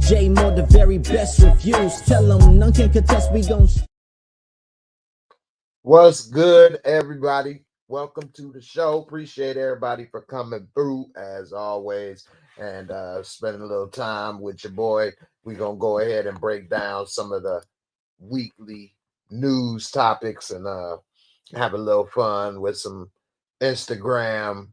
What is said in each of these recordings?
J-Moore, the very best reviews. Tell them none can contest, we gon' What's good, everybody? Welcome to the show. Appreciate everybody for coming through as always and spending a little time with your boy. We're gonna go ahead and break down some of the weekly news topics and have a little fun with some Instagram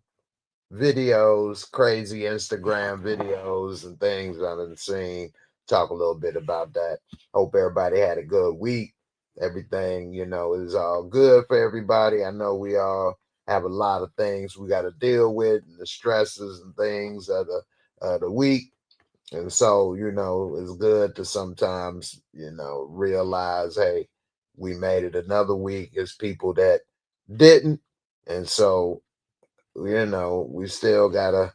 videos, crazy Instagram videos and things I've been seeing. Talk a little bit about that. Hope everybody had a good week. Everything, is all good for everybody. I know we all have a lot of things we got to deal with, and the stresses and things of the week. And so, it's good to sometimes, realize, hey, we made it another week. It's people that didn't. And so, we still got to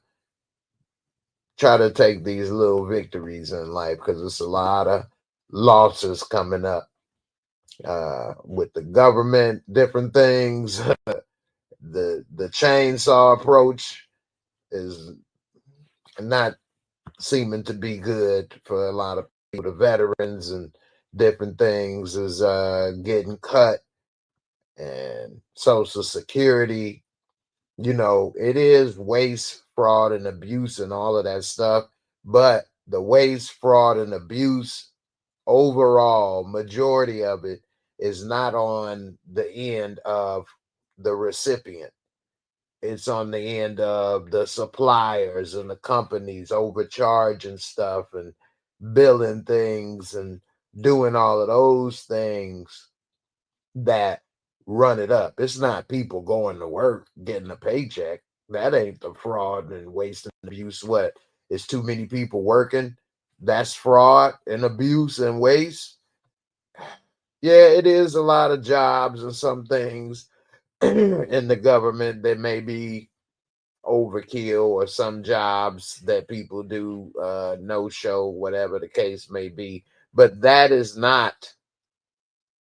try to take these little victories in life because it's a lot of losses coming up with the government, different things. the chainsaw approach is not seeming to be good for a lot of people. The veterans and different things is getting cut, and Social Security. It is waste, fraud, and abuse and all of that stuff. But the waste, fraud, and abuse, overall, majority of it is not on the end of the recipient. It's on the end of the suppliers and the companies overcharging stuff and billing things and doing all of those things that run it up. It's not people going to work, getting a paycheck. That ain't the fraud and waste and abuse. What? It's too many people working. That's fraud and abuse and waste. Yeah, it is a lot of jobs and some things in the government that may be overkill, or some jobs that people do no show, whatever the case may be. But that is not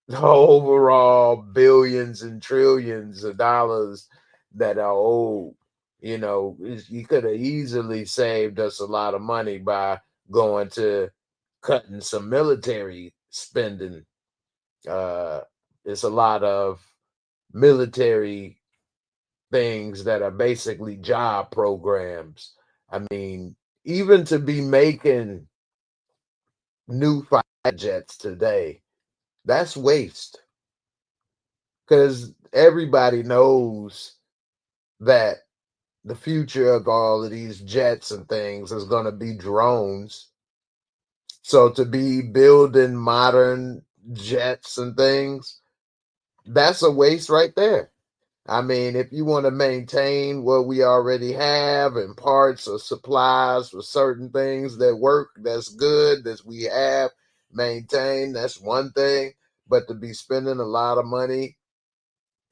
the overall billions and trillions of dollars that are owed. You could have easily saved us a lot of money by going to cutting some military spending. It's a lot of military things that are basically job programs. I mean, even to be making new fighter jets today, that's waste. Because everybody knows that the future of all of these jets and things is going to be drones. So to be building modern jets and things, that's a waste right there. I mean, if you want to maintain what we already have and parts or supplies for certain things that work, that's good, that we have maintained, that's one thing. But to be spending a lot of money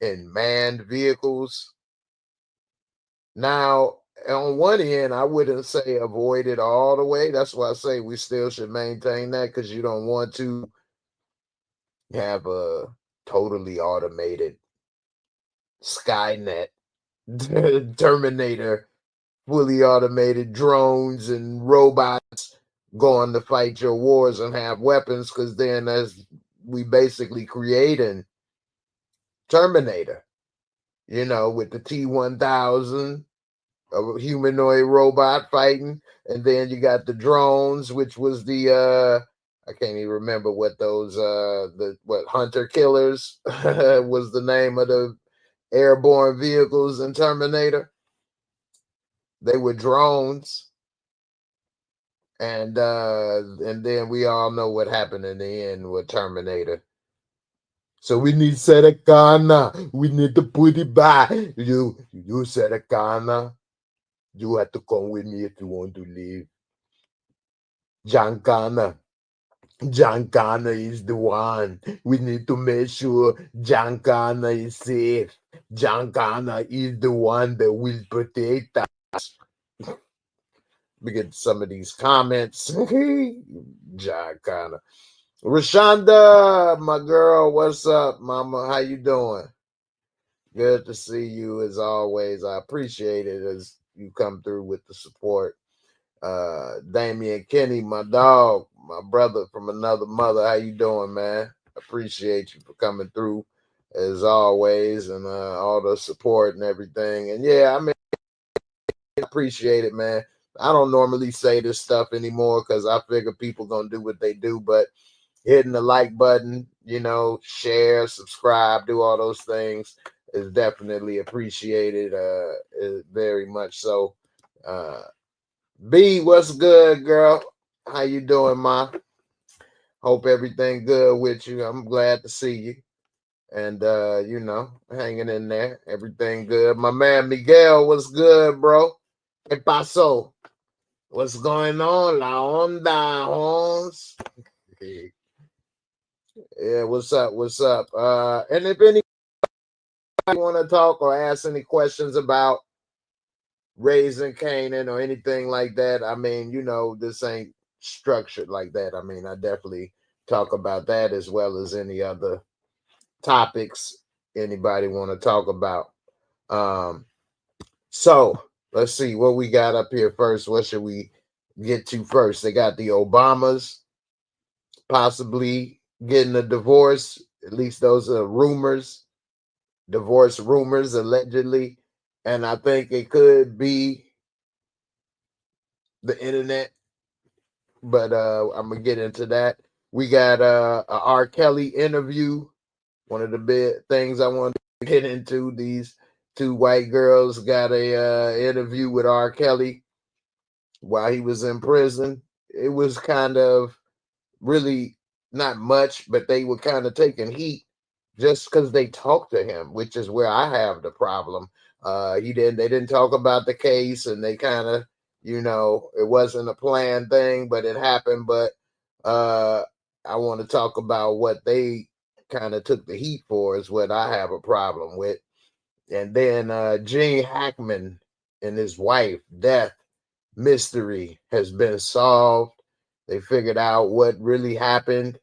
in manned vehicles, now, on one end, I wouldn't say avoid it all the way. That's why I say we still should maintain that, because you don't want to have a totally automated Skynet, Terminator, fully automated drones and robots going to fight your wars and have weapons, because then as we basically creating Terminator, with the T-1000, a humanoid robot fighting, and then you got the drones, which was the I can't even remember what those hunter killers was the name of the airborne vehicles in Terminator. They were drones, and then we all know what happened in the end with Terminator. So we need Serekana. We need to put it back. You Serekana. You have to come with me if you want to leave. Giancana is the one. We need to make sure Giancana is safe. Giancana is the one that will protect us. We get some of these comments. Giancana. Rashonda, my girl, what's up, mama? How you doing? Good to see you as always. I appreciate it as you come through with the support. Damian Kenny, my dog, my brother from another mother. How you doing, man? Appreciate you for coming through as always, and all the support and everything. And yeah, I mean, I appreciate it, man. I don't normally say this stuff anymore because I figure people gonna do what they do, but hitting the like button, you know, share, subscribe, do all those things is definitely appreciated. Very much so. B, what's good, girl? How you doing, ma? Hope everything good with you. I'm glad to see you. And you know, hanging in there. Everything good. My man Miguel, what's good, bro? ¿Qué pasó? What's going on? La onda, Holmes. Yeah, what's up? What's up? And if anybody want to talk or ask any questions about raising Canaan or anything like that, I mean, you know, this ain't structured like that. I mean, I definitely talk about that as well as any other topics anybody want to talk about. So let's see what we got up here first. What should we get to first? They got the Obamas possibly getting a divorce. At least those are rumors, divorce rumors, allegedly. And I think it could be the internet, but I'm gonna get into that. We got a R. Kelly interview. One of the big things I want to get into. These two white girls got a interview with R. Kelly while he was in prison. It was kind of really not much, but they were kind of taking heat just because they talked to him, which is where I have the problem. They didn't talk about the case, and they kind of, you know, it wasn't a planned thing, but it happened. But I want to talk about what they kind of took the heat for is what I have a problem with. And then Gene Hackman and his wife death mystery has been solved. They figured out what really happened,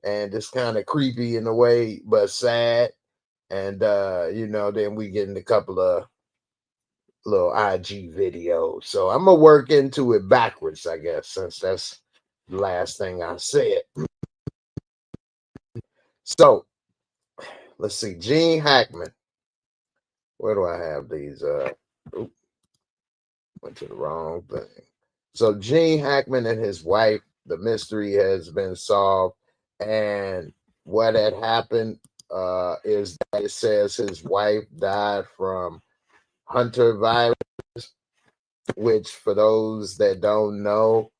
and it's kind of creepy in a way, but sad. And you know, then we get in a couple of little IG videos. So I'm gonna work into it backwards, I guess, since that's the last thing I said. So let's see, Gene Hackman. Where do I have these? Went to the wrong thing. So Gene Hackman and his wife, the mystery has been solved. And what had happened is that it says his wife died from Hunter virus, which for those that don't know,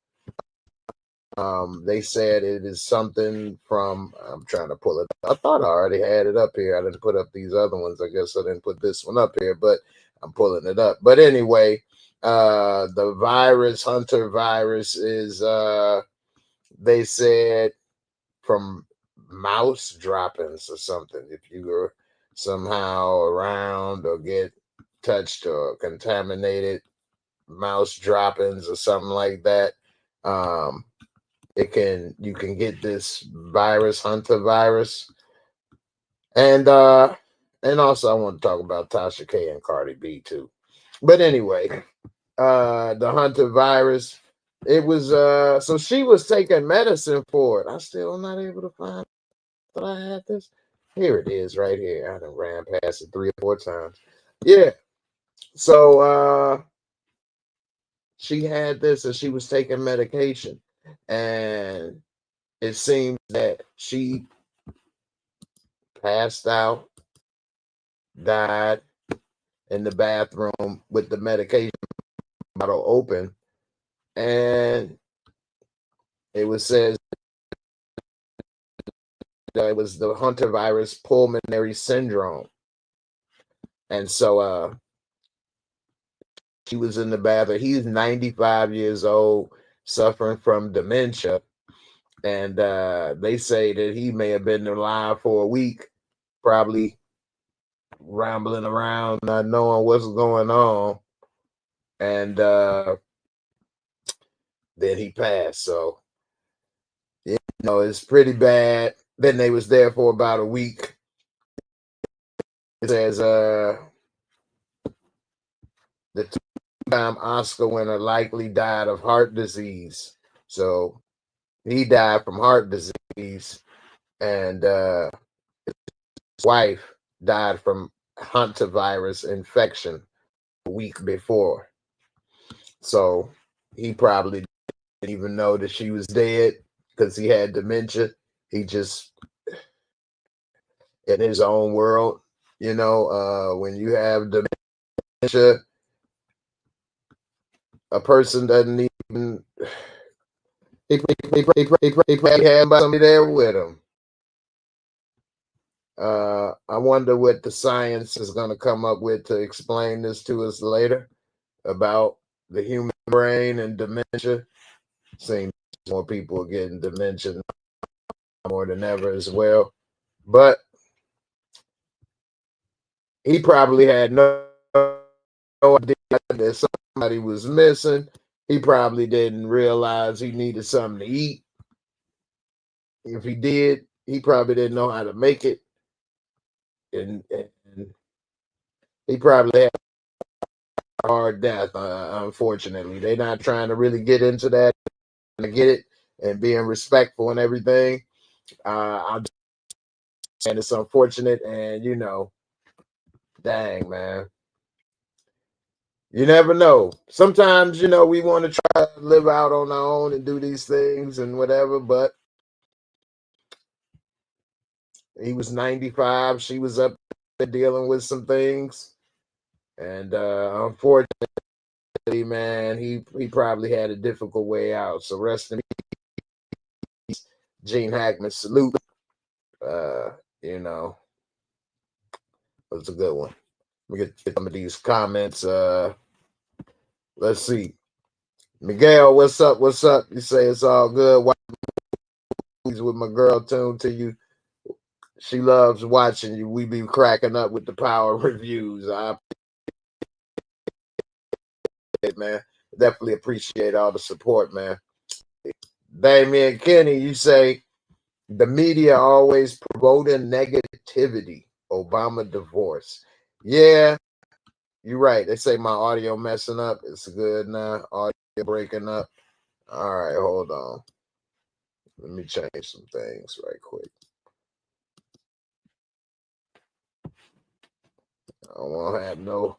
they said it is something from, I'm trying to pull it up. I thought I already had it up here. I didn't put up these other ones. I guess I didn't put this one up here, but I'm pulling it up. But anyway, the virus, Hunter virus, is they said from mouse droppings or something. If you were somehow around or get touched or contaminated mouse droppings or something like that, you can get this virus, Hunter virus. And also I want to talk about Tasha K and Cardi B too. But anyway, the Hunter virus, it was so she was taking medicine for it. I still not able to find that I had this. Here it is right here. I done ran past it 3 or 4 times. Yeah. So she had this and she was taking medication, and it seems that she passed out, died in the bathroom with the medication bottle open, and it was said that it was the Hunter virus pulmonary syndrome. And so she was in the bathroom. He's 95 years old, suffering from dementia. And they say that he may have been alive for a week, probably rambling around, not knowing what's going on. And then he passed. So, you know, it's pretty bad. Then they was there for about a week. It says the Oscar winner likely died of heart disease. So he died from heart disease, and his wife died from hantavirus infection a week before. So he probably didn't even know that she was dead because he had dementia. He just in his own world, when you have dementia, a person doesn't even he had somebody there with him. I wonder what the science is going to come up with to explain this to us later about the human brain and dementia. Seems more people are getting dementia more than ever as well. But he probably had no idea that somebody was missing. He probably didn't realize he needed something to eat. If he did, he probably didn't know how to make it. And he probably had a hard death, unfortunately. They're not trying to really get into that and get it and being respectful and everything. And it's unfortunate, and dang, man. You never know. Sometimes, we want to try to live out on our own and do these things and whatever, but he was 95. She was up there dealing with some things. And unfortunately, man, he probably had a difficult way out. So rest in peace, Gene Hackman. Salute. It was a good one. Let me get some of these comments. Let's see. Miguel, what's up? What's up? You say it's all good. Watch movies with my girl tuned to you. She loves watching you. We be cracking up with the power reviews. I appreciate it, man. Definitely appreciate all the support, man. Damian Kenny, you say the media always promoting negativity. Obama divorce. Yeah, you're right. They say my audio messing up. It's good now. Audio breaking up. All right, hold on. Let me change some things right quick. I don't want to have no.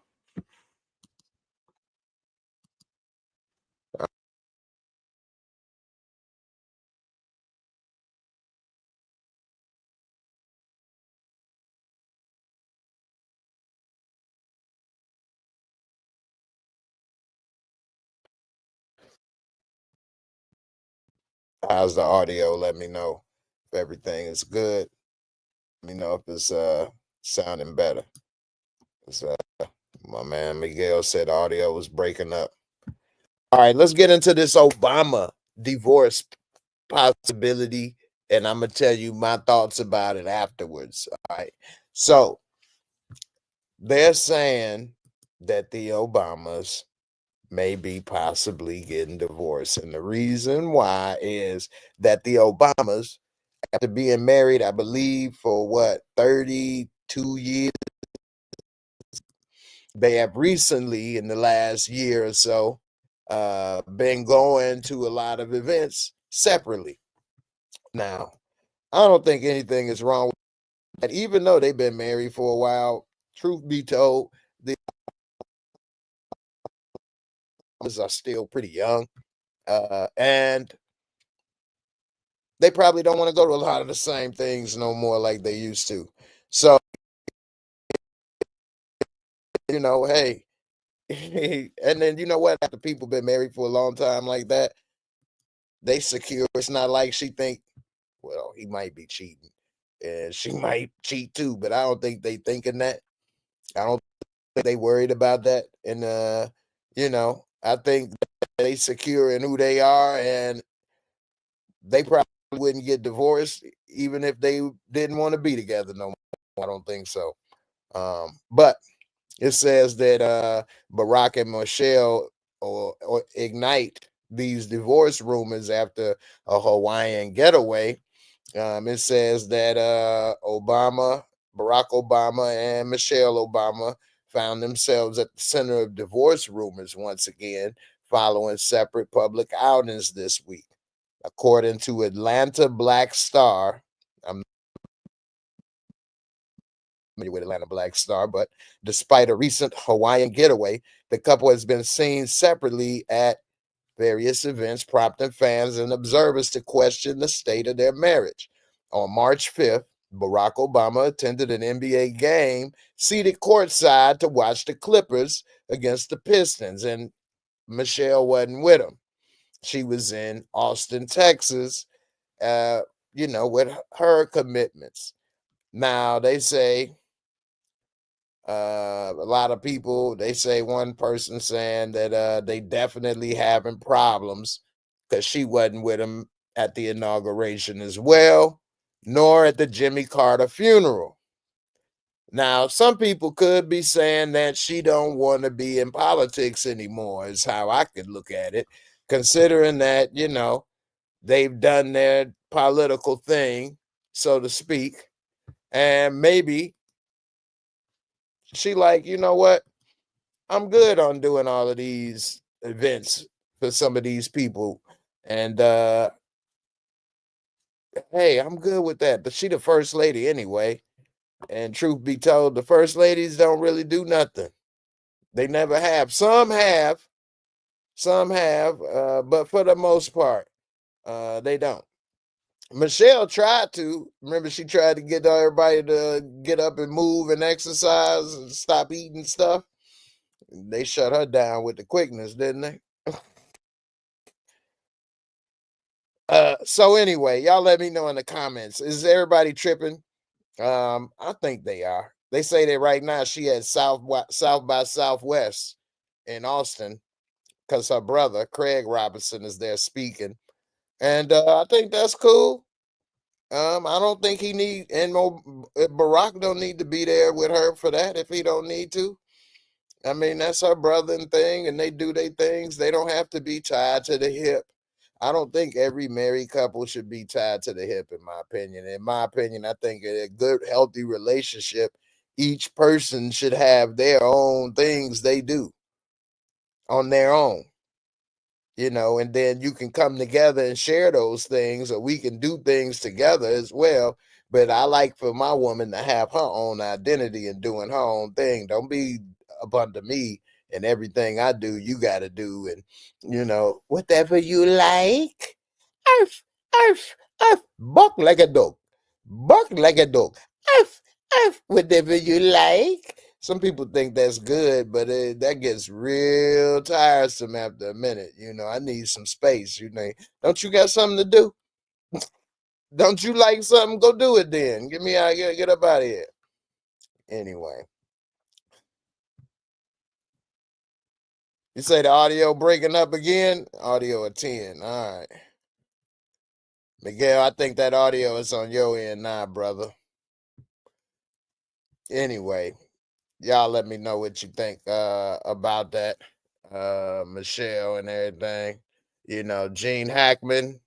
How's the audio? Let me know if everything is good. Let me know if it's sounding better. My man Miguel said audio was breaking up. All right, let's get into this Obama divorce possibility, and I'm gonna tell you my thoughts about it afterwards. All right, so they're saying that the Obamas may be possibly getting divorced, and the reason why is that the Obamas, after being married, I believe for 32 years, they have recently, in the last year or so, been going to a lot of events separately. Now, I don't think anything is wrong with that, even though they've been married for a while. Truth be told, the Obamas are still pretty young, and they probably don't want to go to a lot of the same things no more like they used to. So, hey, and then you know what? After people been married for a long time like that, they secure. It's not like she think, well, he might be cheating, and she might cheat too. But I don't think they thinking that. I don't think they worried about that. And I think they secure in who they are, and they probably wouldn't get divorced even if they didn't want to be together no more. I don't think so. But it says that Barack and Michelle or ignite these divorce rumors after a Hawaiian getaway. It says that Barack Obama, and Michelle Obama found themselves at the center of divorce rumors once again, following separate public outings this week. According to Atlanta Black Star, I'm familiar with Atlanta Black Star, but despite a recent Hawaiian getaway, the couple has been seen separately at various events, prompting fans and observers to question the state of their marriage. On March 5th, Barack Obama attended an NBA game, seated courtside to watch the Clippers against the Pistons, and Michelle wasn't with him. She was in Austin, Texas, with her commitments. Now, they say a lot of people, they say one person saying that they definitely having problems because she wasn't with him at the inauguration as well, nor at the Jimmy Carter funeral. Now, some people could be saying that she don't want to be in politics anymore, is how I could look at it, considering that, they've done their political thing, so to speak, and maybe she like, you know what? I'm good on doing all of these events for some of these people. And hey, I'm good with that. But she the first lady anyway. And truth be told, the first ladies don't really do nothing. They never have. Some have, but for the most part, they don't. Michelle tried to. Remember, she tried to get everybody to get up and move and exercise and stop eating stuff. They shut her down with the quickness, didn't they? So anyway, y'all let me know in the comments. Is everybody tripping? I think they are. They say that right now she at South by Southwest in Austin because her brother Craig Robinson is there speaking, and I think that's cool. I don't think he need and Barack don't need to be there with her for that if he don't need to. I mean, that's her brother and thing, and they do their things. They don't have to be tied to the hip. I don't think every married couple should be tied to the hip, in my opinion. In my opinion, I think in a good, healthy relationship, each person should have their own things they do on their own, and then you can come together and share those things, or we can do things together as well. But I like for my woman to have her own identity and doing her own thing. Don't be up under me and everything I do, you got to do. And, whatever you like. Arf, arf, arf. Bark like a dog. Bark like a dog. Arf, arf. Whatever you like. Some people think that's good, but that gets real tiresome after a minute. I need some space. Don't you got something to do? Don't you like something? Go do it then. Get me out here. Get up out of here. Anyway. You say the audio breaking up again? Audio at 10. All right. Miguel, I think that audio is on your end now, brother. Anyway, y'all let me know what you think about that. Michelle and everything. Gene Hackman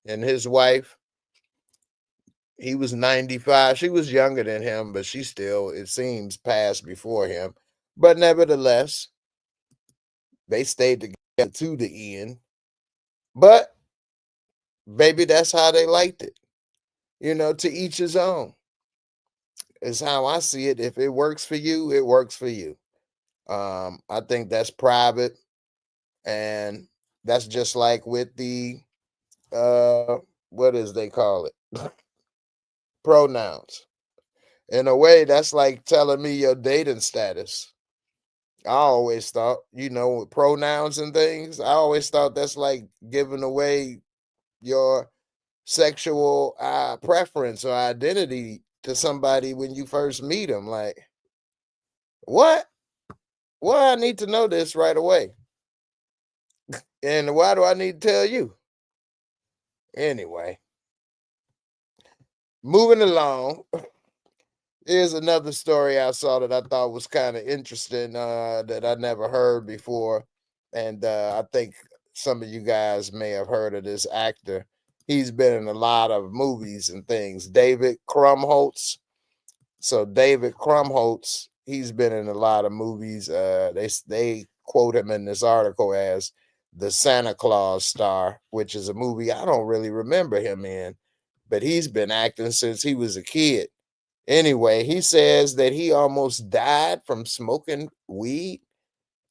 and his wife. He was 95. She was younger than him, but she still, it seems, passed before him. But nevertheless, they stayed together to the end. But maybe that's how they liked it. To each his own. Is how I see it. If it works for you, it works for you. I think that's private, and that's just like with the what is they call it? Pronouns. In a way, that's like telling me your dating status. I always thought, with pronouns and things, I always thought that's like giving away your sexual preference or identity to somebody when you first meet them. Like, what? Well, I need to know this right away. And why do I need to tell you? Anyway, moving along. Here's another story I saw that I thought was kind of interesting that I never heard before. And I think some of you guys may have heard of this actor. He's been in a lot of movies and things. David Krumholtz. So David Krumholtz He's been in a lot of movies. They quote him in this article as the Santa Claus star, which is a movie I don't really remember him in, but he's been acting since he was a kid. Anyway, he says that he almost died from smoking weed.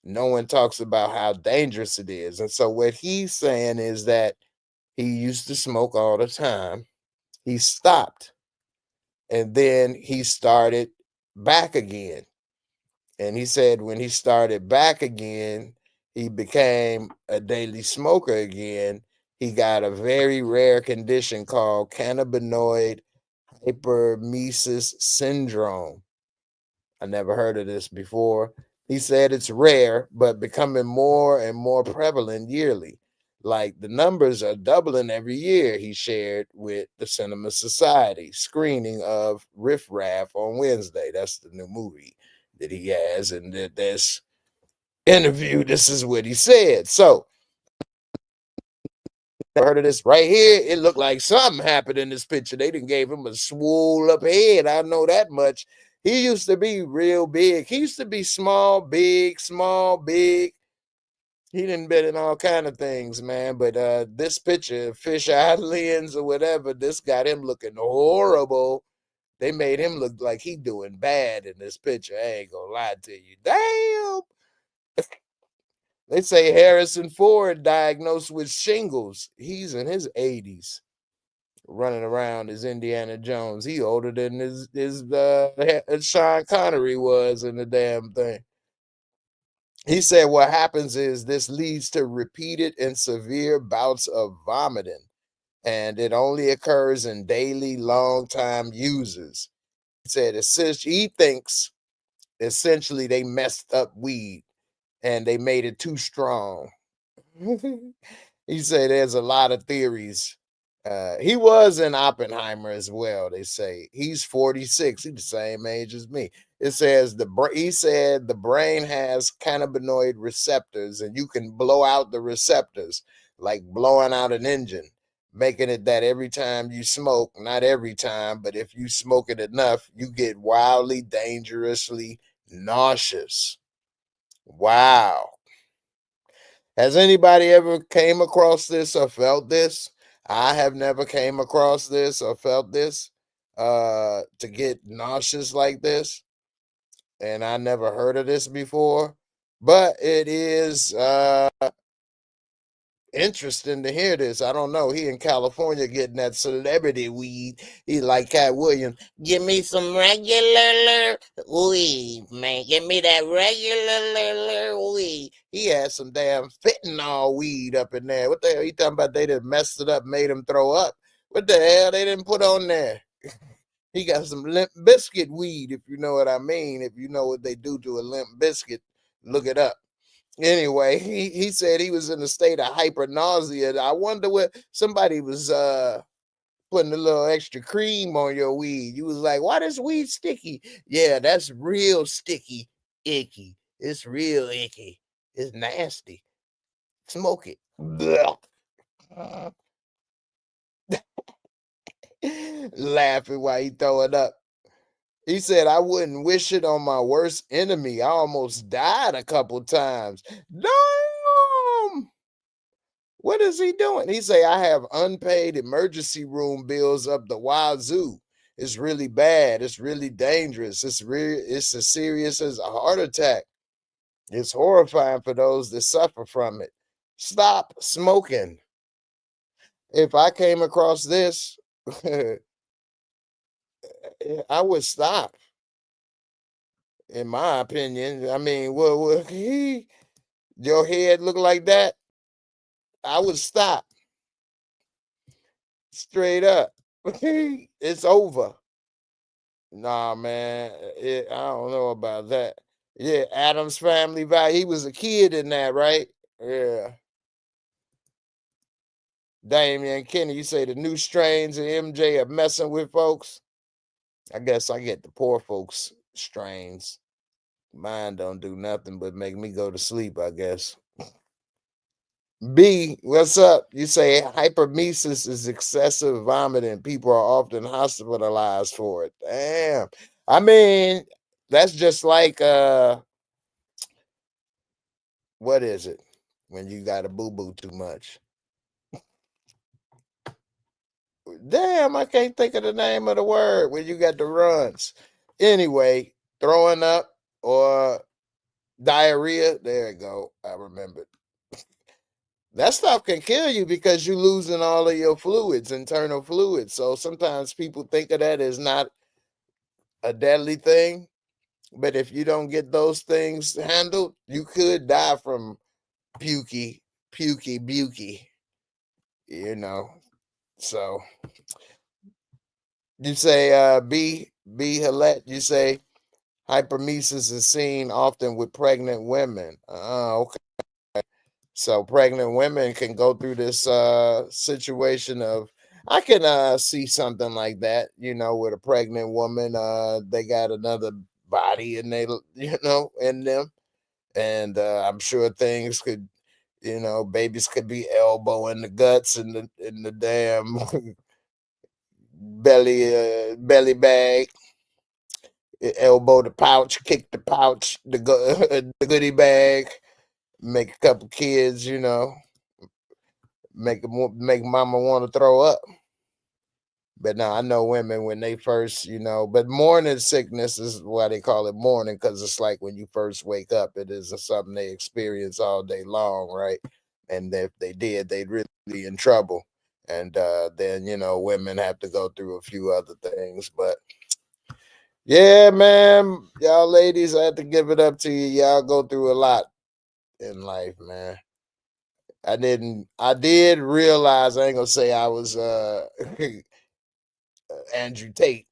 No one talks about how dangerous it is. And so what he's saying is that he used to smoke all the time. He stopped and then he started back again. And he said when he started back again, he became a daily smoker again. He got a very rare condition called cannabinoid hypermesis syndrome. I never heard of this before. He said it's rare, but becoming more and more prevalent yearly. Like the numbers are doubling every year, he shared with the Cinema Society screening of Riff Raff on Wednesday. That's the new movie that he has. And this interview, this is what he said. So, heard of this right here. It looked like something happened in this picture. They didn't gave him a swole up head. I know that much. He used to be real big. He used to be small, big, small, big. He didn't been in all kind of things, man. But this picture, fish-eye lens or whatever, this got him looking horrible. They made him look like he doing bad in this picture. I ain't gonna lie to you. Damn. They say Harrison Ford diagnosed with shingles. He's in his 80s, running around as Indiana Jones. He older than his Sean Connery was in the damn thing. He said what happens is this leads to repeated and severe bouts of vomiting, and it only occurs in daily long-time users. He said he thinks essentially they messed up weed and they made it too strong. He said there's a lot of theories. He was in Oppenheimer as well. They say he's 46. He's the same age as me. It says he said the brain has cannabinoid receptors, and you can blow out the receptors like blowing out an engine, making it that every time you smoke, not every time, but if you smoke it enough, you get wildly, dangerously nauseous. Wow. Has anybody ever came across this or felt this? I have never came across this or felt this to get nauseous like this. And I never heard of this before. But it is interesting to hear this. I don't know. He in California getting that celebrity weed. He like Cat Williams. Give me some regular weed, man. Give me that regular weed. He had some damn fentanyl weed up in there. What the hell he talking about? They done messed it up, made him throw up. What the hell they didn't put on there? He got some Limp Biscuit weed, if you know what I mean. If you know what they do to a Limp Biscuit, look it up. Anyway, he said he was in a state of hypernausea. I wonder what somebody was putting a little extra cream on your weed. You was like, why this weed sticky? Yeah, that's real sticky, icky. It's real icky. It's nasty. Smoke it. Laughing while he throw it up. He said, I wouldn't wish it on my worst enemy. I almost died a couple times. Damn! What is he doing? He say, I have unpaid emergency room bills up the wazoo. It's really bad. It's really dangerous. It's as serious as a heart attack. It's horrifying for those that suffer from it. Stop smoking. If I came across this, I would stop. In my opinion, I mean, your head look like that, I would stop. Straight up. It's over. Nah, man. I don't know about that. Yeah, Adam's Family Value. He was a kid in that, right? Yeah. Damian Kenny, you say the new strains of MJ are messing with folks. I guess I get the poor folks strains. Mine don't do nothing but make me go to sleep, I guess. B, what's up? You say hypermesis is excessive vomiting. People are often hospitalized for it. Damn. I mean, That's just like what is it when you got a boo-boo too much? Damn, I can't think of the name of the word when you got the runs. Anyway, throwing up or diarrhea. There you go. I remembered. That stuff can kill you because you're losing all of your fluids, internal fluids. So sometimes people think of that as not a deadly thing. But if you don't get those things handled, you could die from pukey, you know. So you say B Hillette, you say hypermesis is seen often with pregnant women. Okay. So pregnant women can go through this situation of I can see something like that, with a pregnant woman. They got another body and they in them. And I'm sure things could, babies could be elbowing the guts in the damn belly bag, elbow the pouch, kick the pouch, the goodie bag, make a couple kids, make mama want to throw up. But now I know women when they first, but morning sickness is why they call it morning, because it's like when you first wake up, it is something they experience all day long, right? And if they did, they'd really be in trouble. And then, women have to go through a few other things. But yeah, man, y'all ladies, I have to give it up to you. Y'all go through a lot in life, man. I did realize, I ain't gonna say I was Andrew Tate,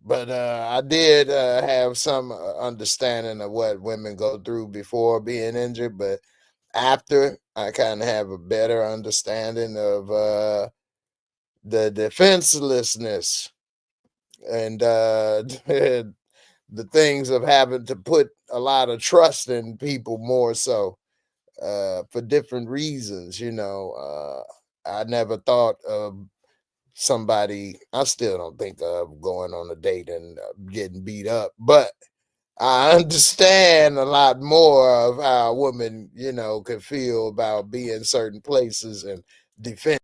but I did have some understanding of what women go through before being injured, but after I kind of have a better understanding of the defenselessness and the things of having to put a lot of trust in people more so for different reasons. I never thought of somebody, I still don't think of going on a date and getting beat up, but I understand a lot more of how a woman, could feel about being certain places and defenseless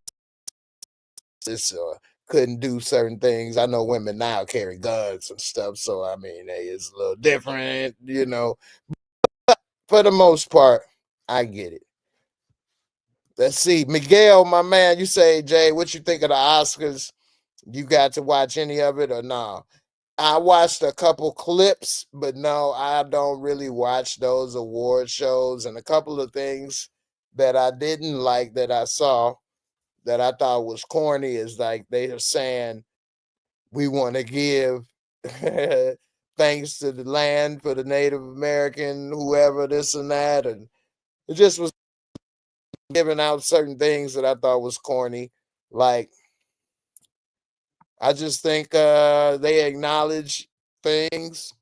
or couldn't do certain things. I know women now carry guns and stuff, so I mean, it's a little different, For the most part, I get it. Let's see, Miguel, my man, you say, Jay, what you think of the Oscars? You got to watch any of it or no? I watched a couple clips, but no, I don't really watch those award shows. And a couple of things that I didn't like that I saw that I thought was corny is like they are saying we want to give thanks to the land for the Native American, whoever, this and that. And it just was giving out certain things that I thought was corny. Like, I just think they acknowledge things,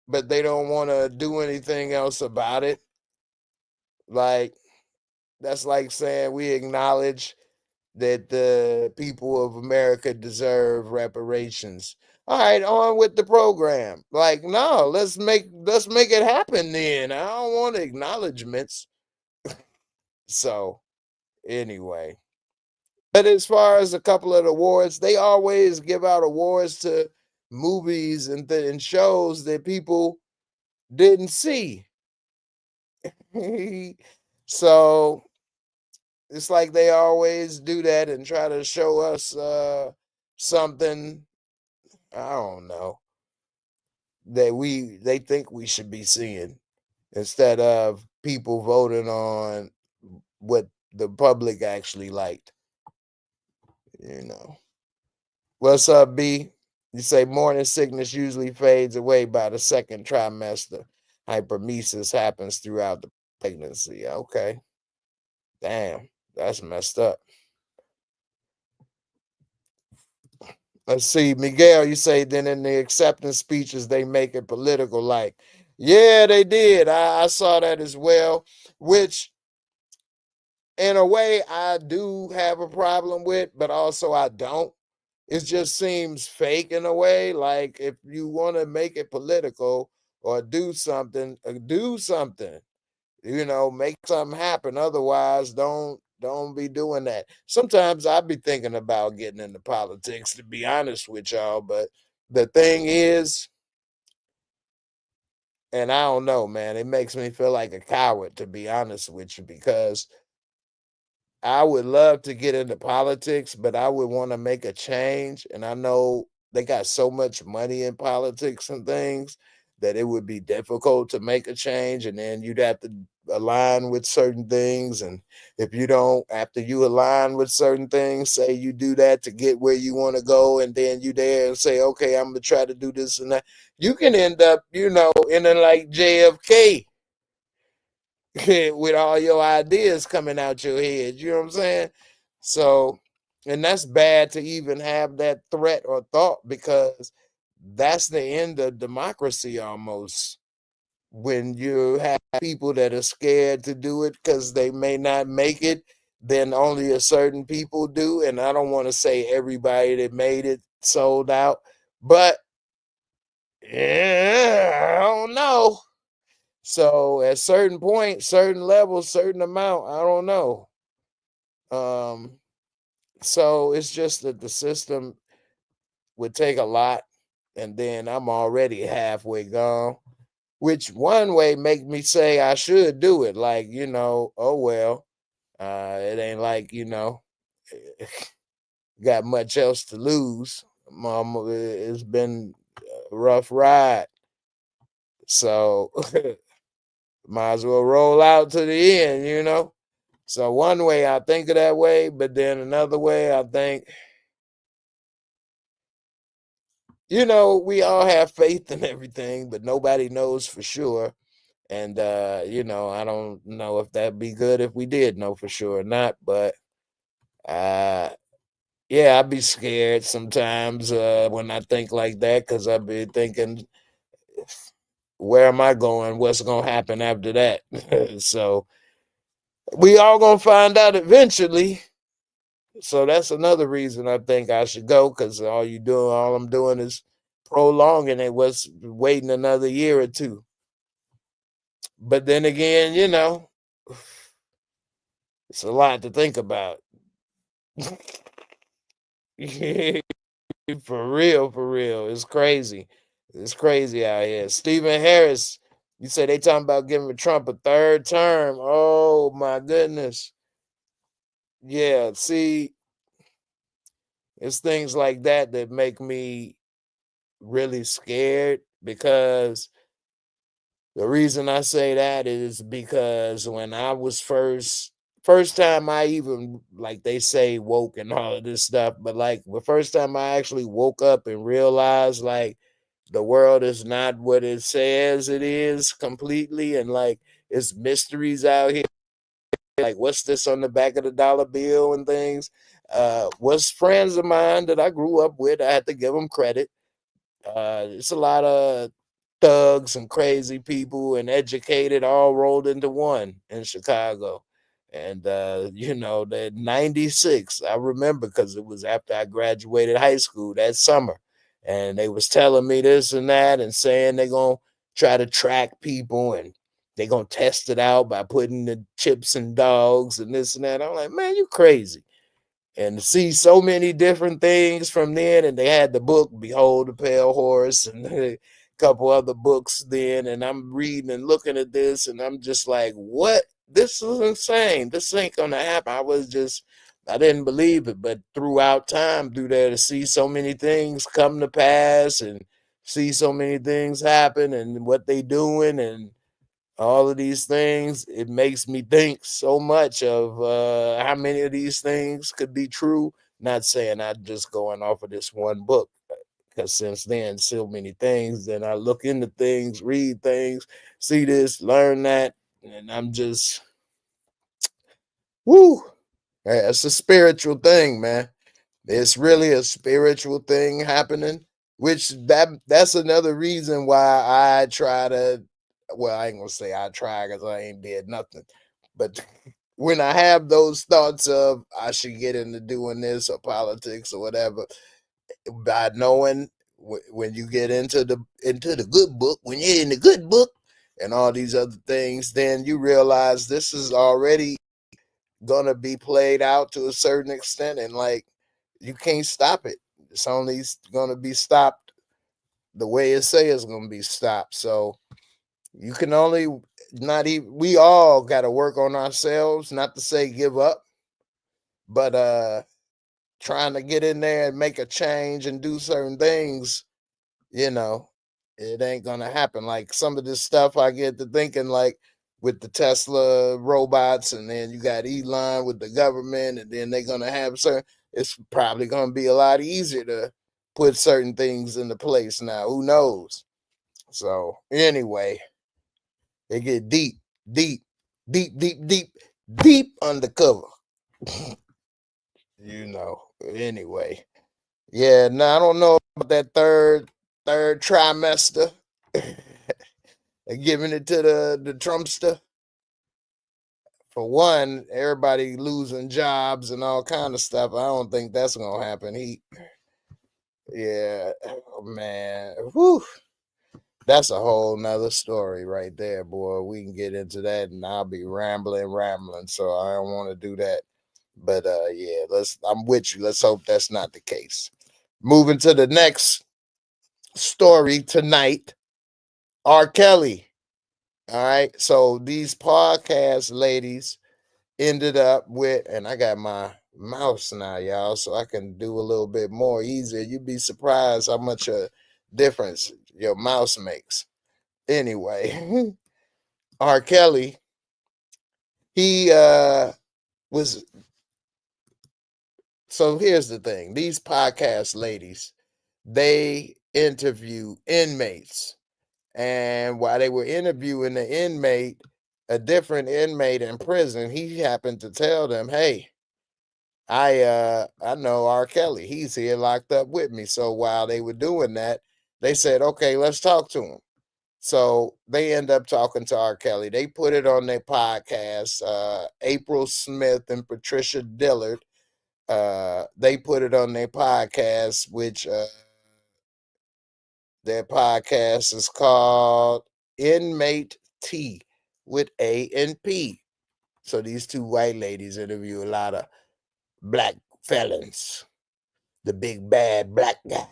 but they don't want to do anything else about it. Like, that's like saying we acknowledge that the people of America deserve reparations. All right, on with the program. Like, no, let's make it happen then. I don't want acknowledgments. So, anyway. But as far as a couple of the awards, they always give out awards to movies and shows that people didn't see. So it's like they always do that and try to show us something, I don't know, that they think we should be seeing, instead of people voting on what the public actually liked. What's up, B? You say morning sickness usually fades away by the second trimester. Hypermesis happens throughout the pregnancy. Okay. Damn, that's messed up. Let's see, Miguel, you say then in the acceptance speeches, they make it political. Like, yeah, they did. I saw that as well, which in a way I do have a problem with, but also I don't. it just seems fake in a way. Like if you want to make it political or do something, do something. Make something happen. Otherwise, don't be doing that. Sometimes I be thinking about getting into politics, to be honest with y'all. But the thing is, and I don't know, man, it makes me feel like a coward, to be honest with you, because I would love to get into politics, but I would want to make a change. And I know they got so much money in politics and things that it would be difficult to make a change. And then you'd have to align with certain things. And if you don't, after you align with certain things, say you do that to get where you want to go, and then you there and say, okay, I'm going to try to do this and that, you can end up, in a like JFK with all your ideas coming out your head. You know what I'm saying? So, and that's bad to even have that threat or thought, because that's the end of democracy almost. When you have people that are scared to do it because they may not make it, then only a certain people do. And I don't want to say everybody that made it sold out, but yeah, I don't know. So at certain point, certain level, certain amount, I don't know. Um, so it's just that the system would take a lot, and then I'm already halfway gone. Which one way make me say I should do it? Like, oh well, it ain't like, got much else to lose. Mama, it's been a rough ride. So might as well roll out to the end. So one way I think of that way, but then another way I think, we all have faith in everything, but nobody knows for sure. And I don't know if that'd be good if we did know for sure or not, but yeah, I'd be scared sometimes when I think like that, because I'd be thinking, where am I going? What's gonna happen after that? So we all gonna find out eventually. So that's another reason I think I should go, because all I'm doing is prolonging it. Was waiting another year or two. But then again, it's a lot to think about. For real. It's crazy. It's crazy out here. Stephen Harris, you say they talking about giving Trump a third term. Oh my goodness. Yeah, see, it's things like that that make me really scared, because the reason I say that is because when I was first time I even, like they say, woke and all of this stuff, but like the first time I actually woke up and realized like the world is not what it says it is completely, and like it's mysteries out here. Like, what's this on the back of the dollar bill and things? Was friends of mine that I grew up with. I had to give them credit. It's a lot of thugs and crazy people and educated all rolled into one in Chicago. And that 96, I remember, because it was after I graduated high school that summer. And they was telling me this and that and saying they're gonna try to track people, and they're gonna test it out by putting the chips in dogs and this and that. I'm like, man, you crazy. And to see so many different things from then, and they had the book Behold the Pale Horse and a couple other books then, and I'm reading and looking at this, and I'm just like, what? This is insane. This ain't gonna happen. I didn't believe it. But throughout time, through there, to see so many things come to pass and see so many things happen and what they doing and all of these things, it makes me think so much of how many of these things could be true. Not saying I'm just going off of this one book, because since then, so many things. Then I look into things, read things, see this, learn that, and I'm just, woo. It's a spiritual thing, man. It's really a spiritual thing happening, which that's another reason why I try to. Well, I ain't gonna say I try, because I ain't did nothing. But when I have those thoughts of I should get into doing this or politics or whatever, by knowing when you get into the good book, when you're in the good book and all these other things, then you realize this is already gonna be played out to a certain extent, and like you can't stop it. It's only gonna be stopped the way it say it's gonna be stopped. So you can only not even we all gotta work on ourselves, not to say give up, but trying to get in there and make a change and do certain things, you know, it ain't gonna happen. Like some of this stuff I get to thinking like with the Tesla robots, and then you got Elon with the government, and then they're gonna have certain, it's probably gonna be a lot easier to put certain things into place now. Who knows? So anyway, they get deep, deep, deep, deep, deep, deep undercover. You know. Anyway. Yeah, now I don't know about that third trimester. And giving it to the Trumpster. For one, everybody losing jobs and all kind of stuff. I don't think that's gonna happen. Yeah, oh, man, whew, that's a whole nother story right there, boy. We can get into that, and I'll be rambling, so I don't want to do that. But yeah, I'm with you. Let's hope that's not the case. Moving to the next story tonight. R. Kelly. All right. So these podcast ladies ended up with, and I got my mouse now, y'all, so I can do a little bit more easier. You'd be surprised how much a difference your mouse makes. Anyway, R. Kelly, he was, so here's the thing. These podcast ladies, they interview inmates. And while they were interviewing the inmate, a different inmate in prison, he happened to tell them, "Hey, I know R. Kelly. He's here locked up with me." So while they were doing that, they said, "Okay, let's talk to him." So they end up talking to R. Kelly. They put it on their podcast. April Smith and Patricia Dillard. They put it on their podcast, which their podcast is called Inmate T with A and P. So these two white ladies interview a lot of black felons, the big bad black guy.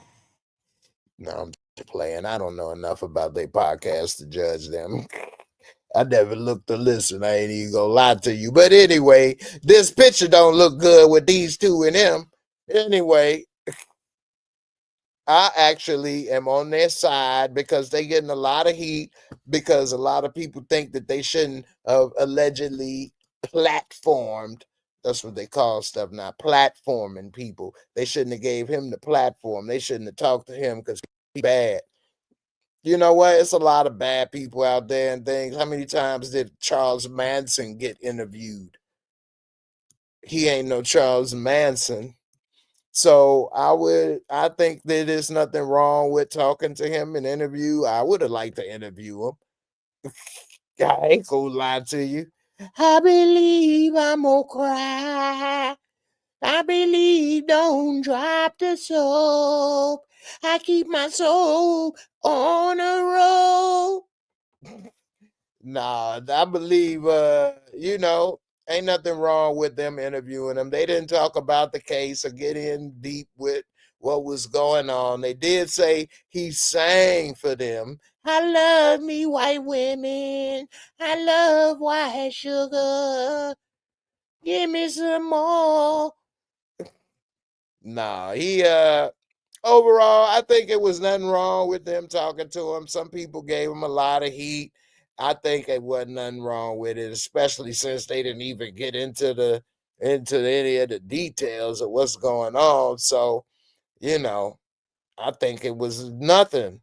No, I'm just playing. I don't know enough about their podcast to judge them. I never looked to listen. I ain't even gonna lie to you. But anyway, this picture don't look good with these two and him. Anyway, I actually am on their side because they're getting a lot of heat because a lot of people think that they shouldn't have allegedly platformed. That's what they call stuff now, platforming people. They shouldn't have gave him the platform. They shouldn't have talked to him because he's bad. You know what? It's a lot of bad people out there and things. How many times did Charles Manson get interviewed? He ain't no Charles Manson. So I think that there's nothing wrong with talking to him in interview. I would have liked to interview him. I ain't gonna lie to you. I believe I'm gonna cry. I believe don't drop the soap. I keep my soul on a roll. Nah, I believe ain't nothing wrong with them interviewing him. They didn't talk about the case or get in deep with what was going on. They did say he sang for them. I love me white women. I love white sugar. Give me some more. Nah, he overall, I think it was nothing wrong with them talking to him. Some people gave him a lot of heat. I think it wasn't nothing wrong with it, especially since they didn't even get into any of the details of what's going on. So, I think it was nothing.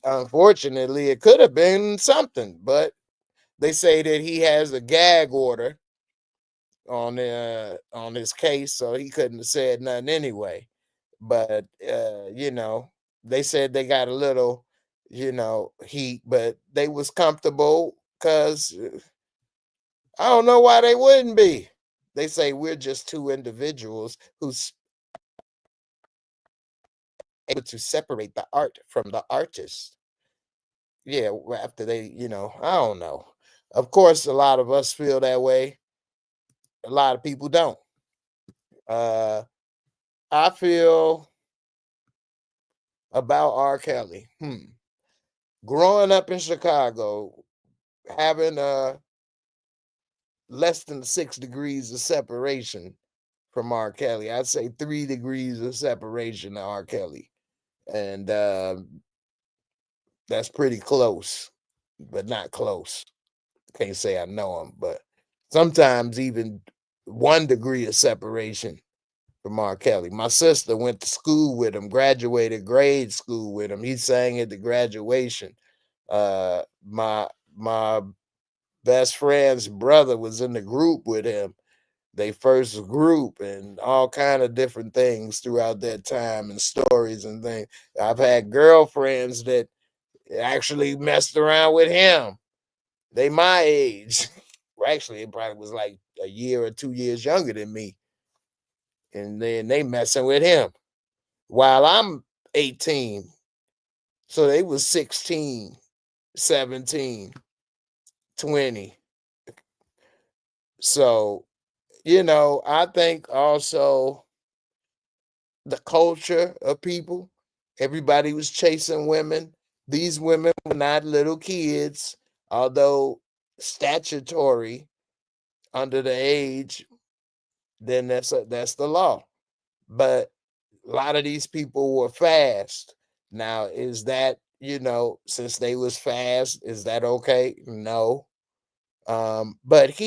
Unfortunately, it could have been something, but they say that he has a gag order on his case, so he couldn't have said nothing anyway. But they said they got a little, heat, but they was comfortable because I don't know why they wouldn't be. They say we're just two individuals who able to separate the art from the artist. Yeah, after they, I don't know. Of course, a lot of us feel that way. A lot of people don't. Uh, I feel about R. Kelly. Growing up in Chicago, having less than 6 degrees of separation from R. Kelly. I'd say 3 degrees of separation to R. Kelly. And that's pretty close, but not close. Can't say I know him, but sometimes even 1 degree of separation from R. Kelly. My sister went to school with him, graduated grade school with him. He sang at the graduation. My best friend's brother was in the group with him, they first group, and all kind of different things throughout that time and stories and things. I've had girlfriends that actually messed around with him. They my age. Well, actually, it probably was like a year or 2 years younger than me. And then they messing with him while I'm 18. So they was 16, 17, 20. So, I think also the culture of people, everybody was chasing women. These women were not little kids, although statutory under the age, then that's the law. But a lot of these people were fast. Now, is that, since they was fast, is that okay? No. But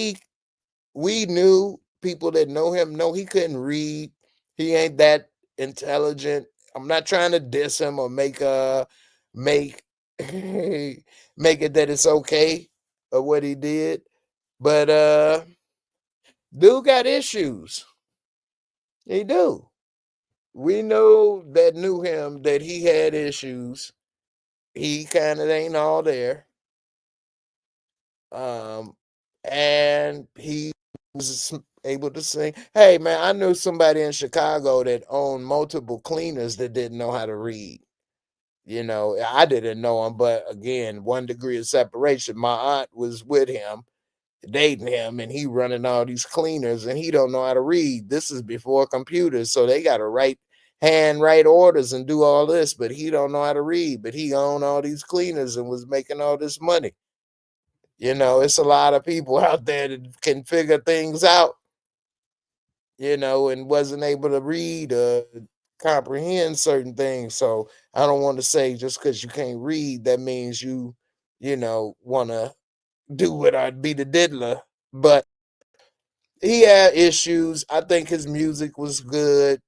we knew, people that know him know he couldn't read. He ain't that intelligent. I'm not trying to diss him or make make it that it's okay of what he did. But dude got issues. He do. We know that knew him that he had issues. He kind of ain't all there. And he was able to sing. Hey man, I knew somebody in Chicago that owned multiple cleaners that didn't know how to read. I didn't know him, but again, 1 degree of separation. My aunt was with him, dating him, and he running all these cleaners, and he don't know how to read. This is before computers, so they got to write orders and do all this, but he don't know how to read. But he owned all these cleaners and was making all this money. It's a lot of people out there that can figure things out, and wasn't able to read or comprehend certain things. So I don't want to say just because you can't read, that means want to do what I'd be the diddler. But he had issues. I think his music was good.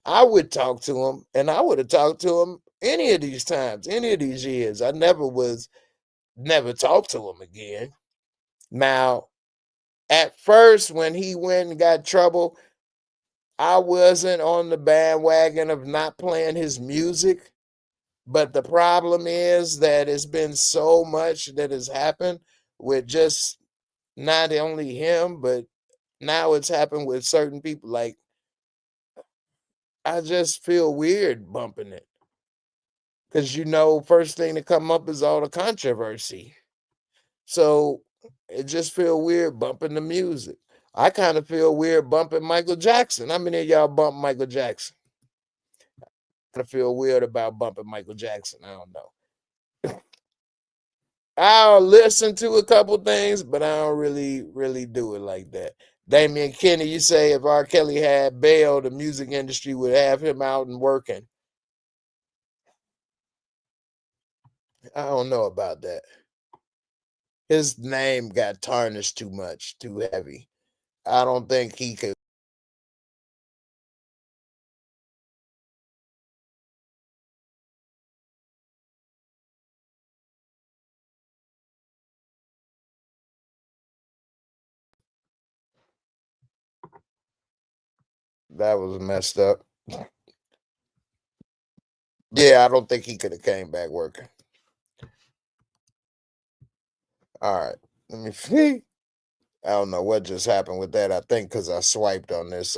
I would talk to him, and I would have talked to him any of these times, any of these years. I never talked to him again. Now, at first, when he went and got trouble, I wasn't on the bandwagon of not playing his music. But the problem is that it's been so much that has happened with just not only him, but now it's happened with certain people. Like, I just feel weird bumping it because first thing to come up is all the controversy. So it just feel weird bumping the music. I kind of feel weird bumping Michael Jackson. How many of y'all bump Michael Jackson? I feel weird about bumping Michael Jackson. I don't know. I'll listen to a couple things, but I don't really do it like that. Damian Kenny, you say if R. Kelly had bail, the music industry would have him out and working. I don't know about that. His name got tarnished too much, too heavy. I don't think he could. That was messed up. Yeah, I don't think he could have came back working. All right, let me see. I don't know what just happened with that. I think because I swiped on this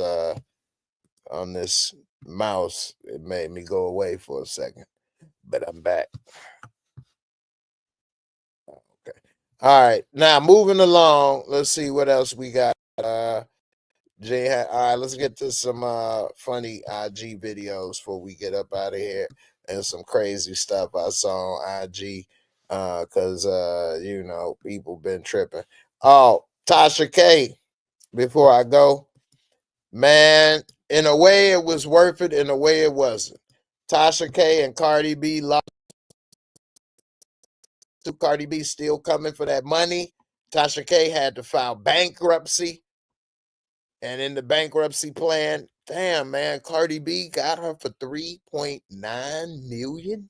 mouse, it made me go away for a second, but I'm back. Okay. All right. Now moving along, let's see what else we got. All right, let's get to some funny IG videos before we get up out of here, and some crazy stuff I saw on IG. Cause you know, people been tripping. Oh, Tasha K, before I go, man, in a way it was worth it, in a way it wasn't. Tasha K and Cardi B lost to Cardi B still coming for that money. Tasha K had to file bankruptcy. And in the bankruptcy plan, damn man, Cardi B got her for 3.9 million.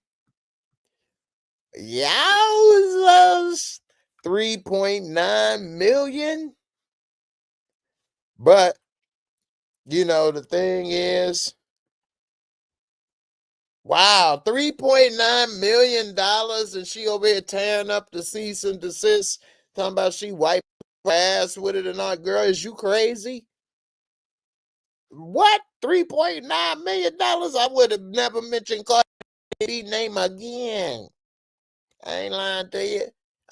Yowzers, 3.9 million. But you know, the thing is, wow, $3.9 million, and she over here tearing up the cease and desist, talking about she wiped her ass with it and all. Girl, is you crazy? What? $3.9 million? I would have never mentioned Cardi B name again. I ain't lying to you.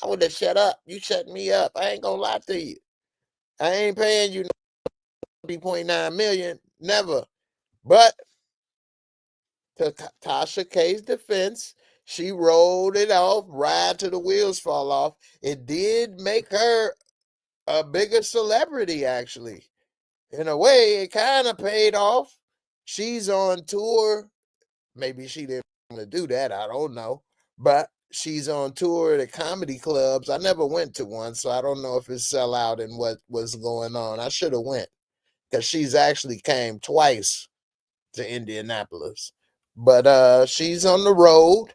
I would have shut up. You shut me up. I ain't gonna lie to you. I ain't paying you 3.9 million. Never. But to Tasha K's defense, she rolled it off, ride till the wheels fall off. It did make her a bigger celebrity, actually. In a way, it kind of paid off. She's on tour. Maybe she didn't want to do that. I don't know. But she's on tour at comedy clubs. I never went to one, so I don't know if it's sell out and what was going on. I should have went, because she's actually came twice to Indianapolis. But she's on the road.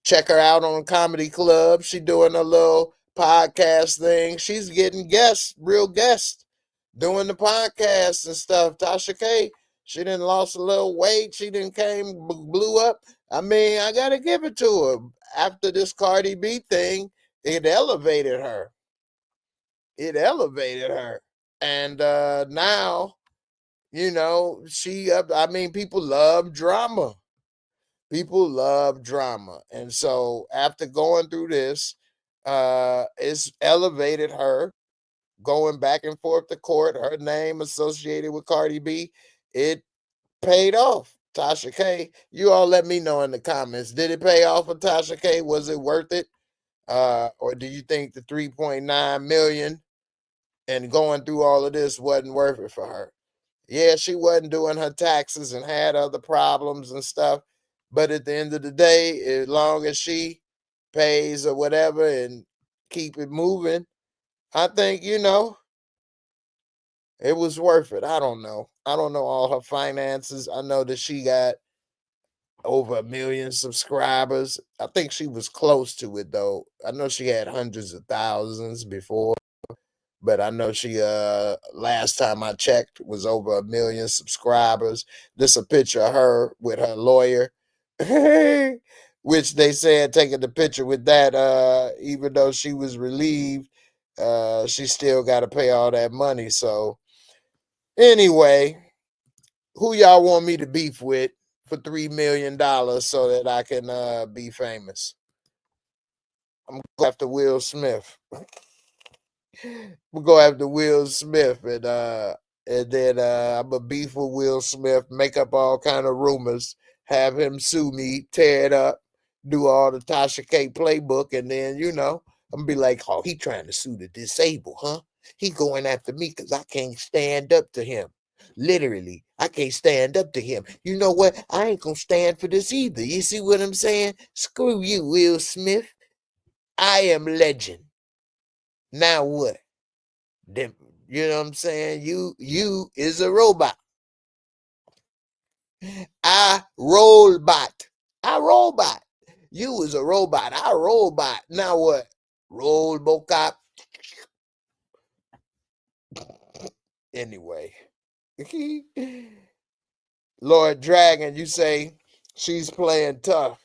Check her out on comedy club. She doing a little podcast thing. She's getting guests, real guests, doing the podcast and stuff. Tasha K, she done lost a little weight. She done blew up. I mean, I gotta give it to her. After this Cardi B thing, it elevated her. It elevated her. And now, you know, I mean, people love drama. People love drama. And so after going through this, it's elevated her, going back and forth to court, her name associated with Cardi B. It paid off. Tasha K, you all let me know in the comments. Did it pay off for Tasha K? Was it worth it? Or do you think the 3.9 million and going through all of this wasn't worth it for her? Yeah, she wasn't doing her taxes and had other problems and stuff. But at the end of the day, as long as she pays or whatever and keep it moving, I think, you know, it was worth it. I don't know. I don't know all her finances. I know that she got over 1 million subscribers. I think she was close to it though. I know she had hundreds of thousands before, but I know she last time I checked was over 1 million subscribers. This a picture of her with her lawyer, which they said taking the picture with that, even though she was relieved, she still got to pay all that money. So anyway, who y'all want me to beef with for $3 million so that I can be famous? I'm going after Will Smith. We'll go after Will Smith, and then I'm gonna beef with Will Smith, make up all kind of rumors, have him sue me, tear it up, do all the Tasha K playbook, and then you know I'm gonna be like, oh, he trying to sue the disabled, huh? He going after me because I can't stand up to him. Literally, I can't stand up to him. You know what? I ain't gonna stand for this either. You see what I'm saying? Screw you, Will Smith. I am legend. Now what? Them, you know what I'm saying? You is a robot. I robot. I robot. You is a robot. I robot. Now what? Robocop. Anyway. Lord Dragon, you say she's playing tough.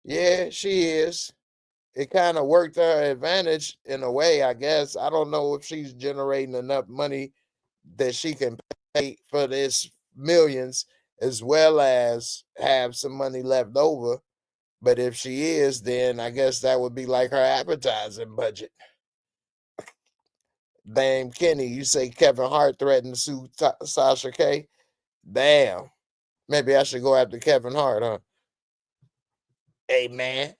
Yeah, she is. It kind of worked to her advantage in a way, I guess. I don't know if she's generating enough money that she can pay for this millions as well as have some money left over. But if she is, then I guess that would be like her advertising budget. Dame Kenny, you say Kevin Hart threatened to sue Sasha K? Damn. Maybe I should go after Kevin Hart, huh? Hey, man,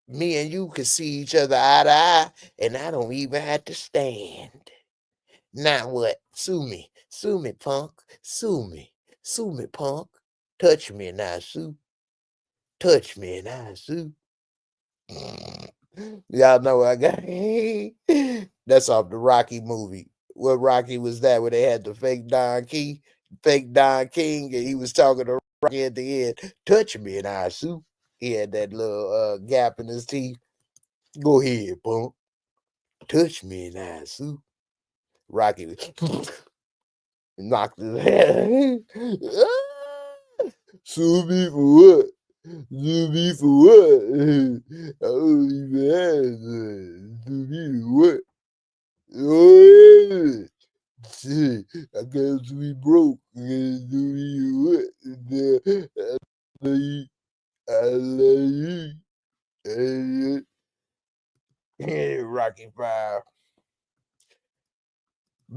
me and you can see each other eye to eye, and I don't even have to stand. Now what? Sue me. Sue me, punk. Sue me. Sue me, punk. Touch me and I sue. Touch me and I sue. Y'all know I got. That's off the Rocky movie. What Rocky was that? Where they had the fake Don King, and he was talking to Rocky at the end. Touch me and I sue. He had that little gap in his teeth. Go ahead, punk. Touch me and I sue. Rocky was knocked his head. Sue me for what? Sue me for what? I don't even have sue me for what? Oh, shit. I guess we broke. Sue me for what? I love you. Rocky 5.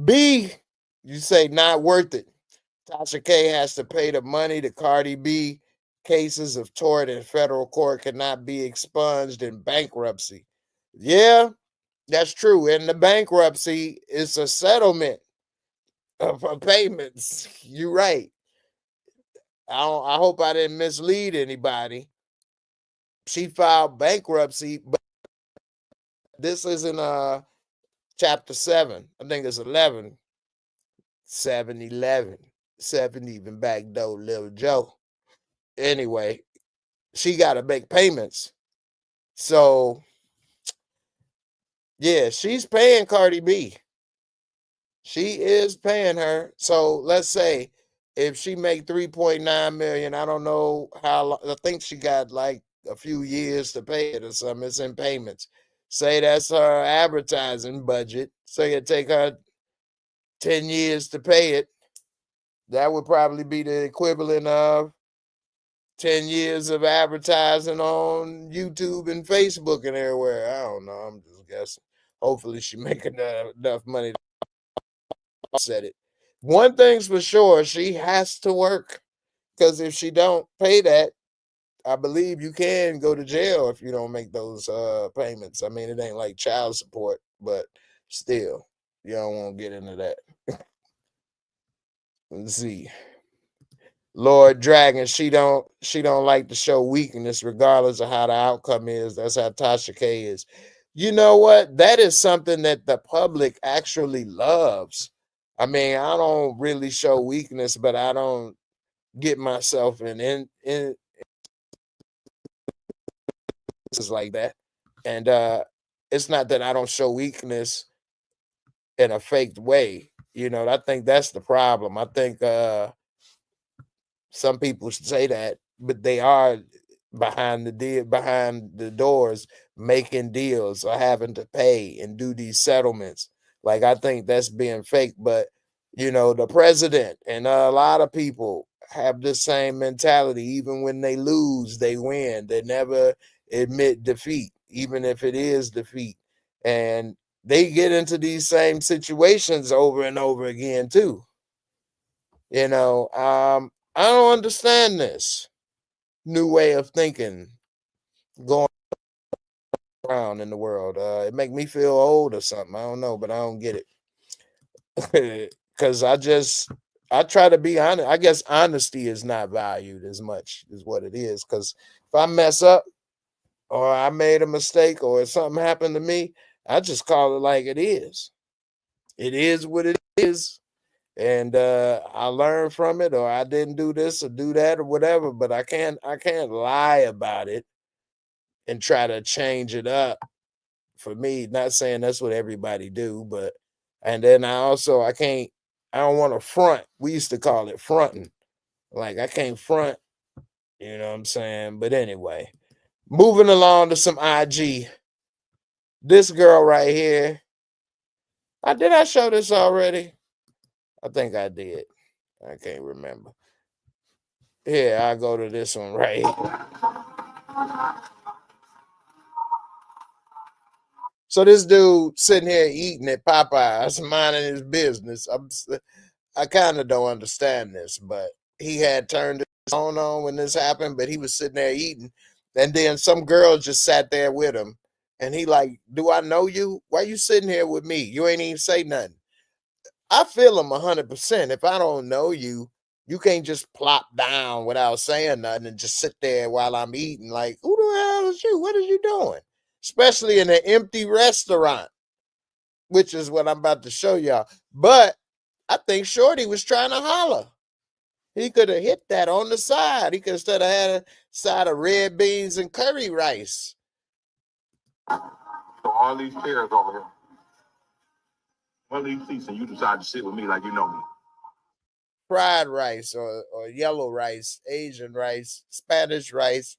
B, you say not worth it. Tasha K has to pay the money to Cardi B. Cases of tort in federal court cannot be expunged in bankruptcy. Yeah, that's true. In the bankruptcy, it's a settlement for payments. You're right. I hope I didn't mislead anybody. She filed bankruptcy, but this isn't chapter 7. I think it's 11. 7-11. 7 even backdoor Lil Joe. Anyway, she got to make payments. So, yeah, she's paying Cardi B. She is paying her. So let's say if she make 3.9 million, I don't know how long, I think she got like a few years to pay it or something. It's in payments. Say that's her advertising budget. Say it take her 10 years to pay it. That would probably be the equivalent of 10 years of advertising on YouTube and Facebook and everywhere. I don't know. I'm just guessing. Hopefully she making enough money to offset it. One thing's for sure, she has to work, because if she don't pay that, I believe you can go to jail if you don't make those payments. I mean, it ain't like child support, but still, you don't want to get into that. Let's see. Lord Dragon, she don't like to show weakness regardless of how the outcome is. That's how Tasha K is. You know what? That is something that the public actually loves. I mean, I don't really show weakness, but I don't get myself in like that. And it's not that I don't show weakness in a faked way. You know, I think that's the problem. I think some people say that, but they are behind the doors making deals or having to pay and do these settlements. Like, I think that's being fake. But you know, the president and a lot of people have the same mentality. Even when they lose, they win. They never admit defeat, even if it is defeat. And they get into these same situations over and over again too. You know, I don't understand this new way of thinking going around in the world. It make me feel old or something. I don't know, but I don't get it. Because I try to be honest. I guess honesty is not valued as much as what it is. Because if I mess up or I made a mistake or if something happened to me, I just call it like it is. It is what it is. And I learned from it, or I didn't do this or do that or whatever, but I can't lie about it and try to change it up. For me, not saying that's what everybody do, but and then I don't want to front. We used to call it fronting. Like, I can't front, you know what I'm saying? But anyway, moving along to some IG. This girl right here. Did I show this already? I think I did. I can't remember. Here, I go to this one right here. So this dude sitting here eating at Popeyes, minding his business. I kind of don't understand this, but he had turned his phone on when this happened, but he was sitting there eating, and then some girl just sat there with him, and he like, "Do I know you? Why you sitting here with me? You ain't even say nothing." I feel him 100%. If I don't know you, you can't just plop down without saying nothing and just sit there while I'm eating. Like, who the hell is you? What are you doing? Especially in an empty restaurant, which is what I'm about to show y'all. But I think Shorty was trying to holler. He could have hit that on the side. He could have had a side of red beans and curry rice. So all these chairs over here, one of these seats, and you decide to sit with me like you know me. Fried rice or yellow rice, Asian rice, Spanish rice.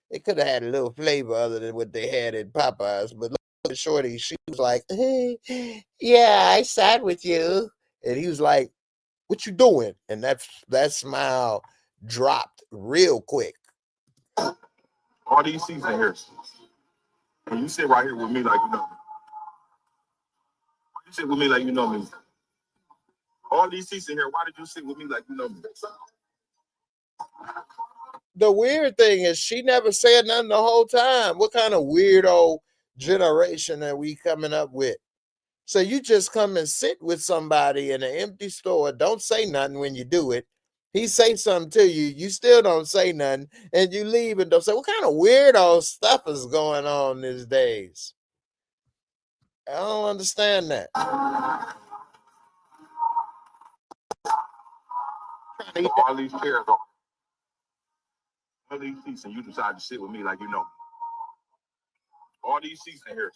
It could have had a little flavor other than what they had at Popeyes. But look at Shorty, she was like, "Hey, yeah, I sat with you." And he was like, "What you doing?" And that smile dropped real quick. All these seats in here, and you sit right here with me like you know me. You sit with me like you know me. All these seats in here, why did you sit with me like you know me? The weird thing is she never said nothing the whole time. What kind of weirdo generation are we coming up with? So you just come and sit with somebody in an empty store, don't say nothing when you do it. He say something to you, you still don't say nothing, and you leave and don't say, what kind of weirdo stuff is going on these days? I don't understand that. All these chairs over. All these seats, and you decide to sit with me like you know me. All these seats in here.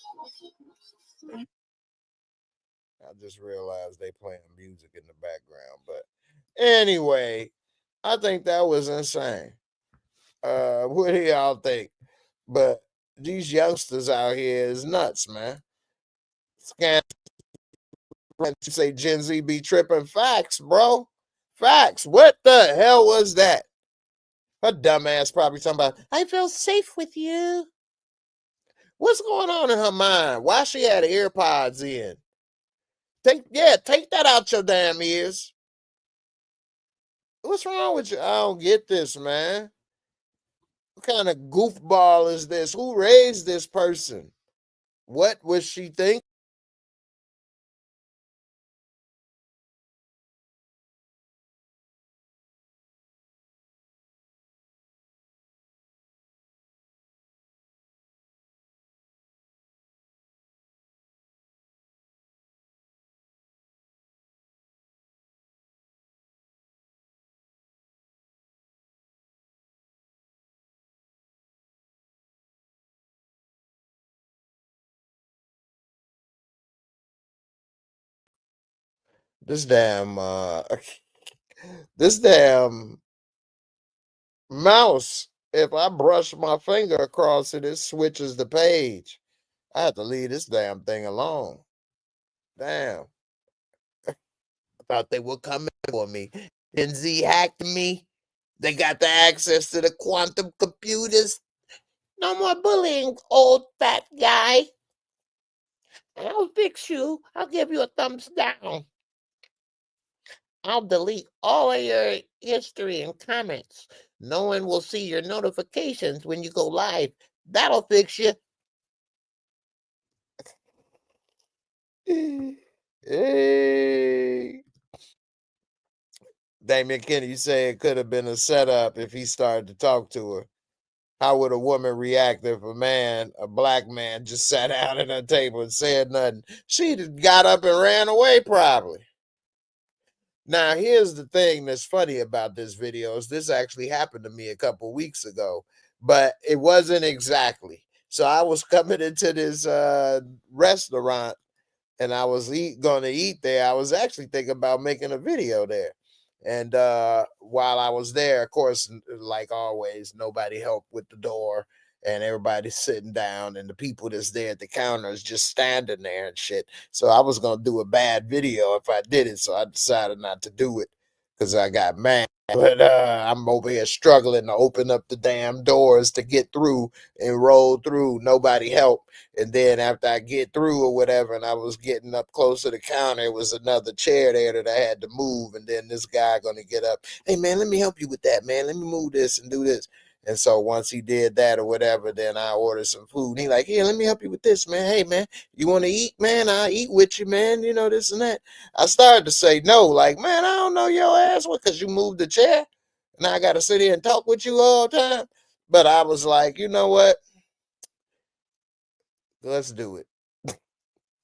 I just realized they playing music in the background. But anyway, I think that was insane. What do y'all think? But these youngsters out here is nuts, man. Scan say Gen Z be tripping. Facts, bro. Facts. What the hell was that? Her dumb ass probably talking about, I feel safe with you. What's going on in her mind? Why she had AirPods in? Take that out your damn ears. What's wrong with you? I don't get this, man. What kind of goofball is this? Who raised this person? What was she thinking? This damn this damn mouse. If I brush my finger across it, it switches the page. I have to leave this damn thing alone. Damn. I thought they were coming for me. Gen Z hacked me. They got the access to the quantum computers. No more bullying, old fat guy. I'll fix you. I'll give you a thumbs down. I'll delete all of your history and comments. No one will see your notifications when you go live. That'll fix you. Hey. Damian Kennedy said it could have been a setup if he started to talk to her. How would a woman react if a black man, just sat down at her table and said nothing? She'd got up and ran away probably. Now, here's the thing that's funny about this video is this actually happened to me a couple weeks ago, but it wasn't exactly. So I was coming into this restaurant and I was going to eat there. I was actually thinking about making a video there. And while I was there, of course, like always, nobody helped with the door and everybody's sitting down and the people that's there at the counter is just standing there and shit. So I was going to do a bad video if I did it. So I decided not to do it because I got mad. But I'm over here struggling to open up the damn doors to get through and roll through. Nobody helped. And then after I get through or whatever, and I was getting up close to the counter, it was another chair there that I had to move. And then this guy gonna get up. Hey man, let me help you with that, man. Let me move this and do this. And so once he did that or whatever, then I ordered some food. And he like, here, let me help you with this, man. Hey man, you want to eat, man? I'll eat with you, man. You know, this and that. I started to say no, like, man, I don't know your ass because you moved the chair. Now I got to sit here and talk with you all the time. But I was like, you know what? Let's do it.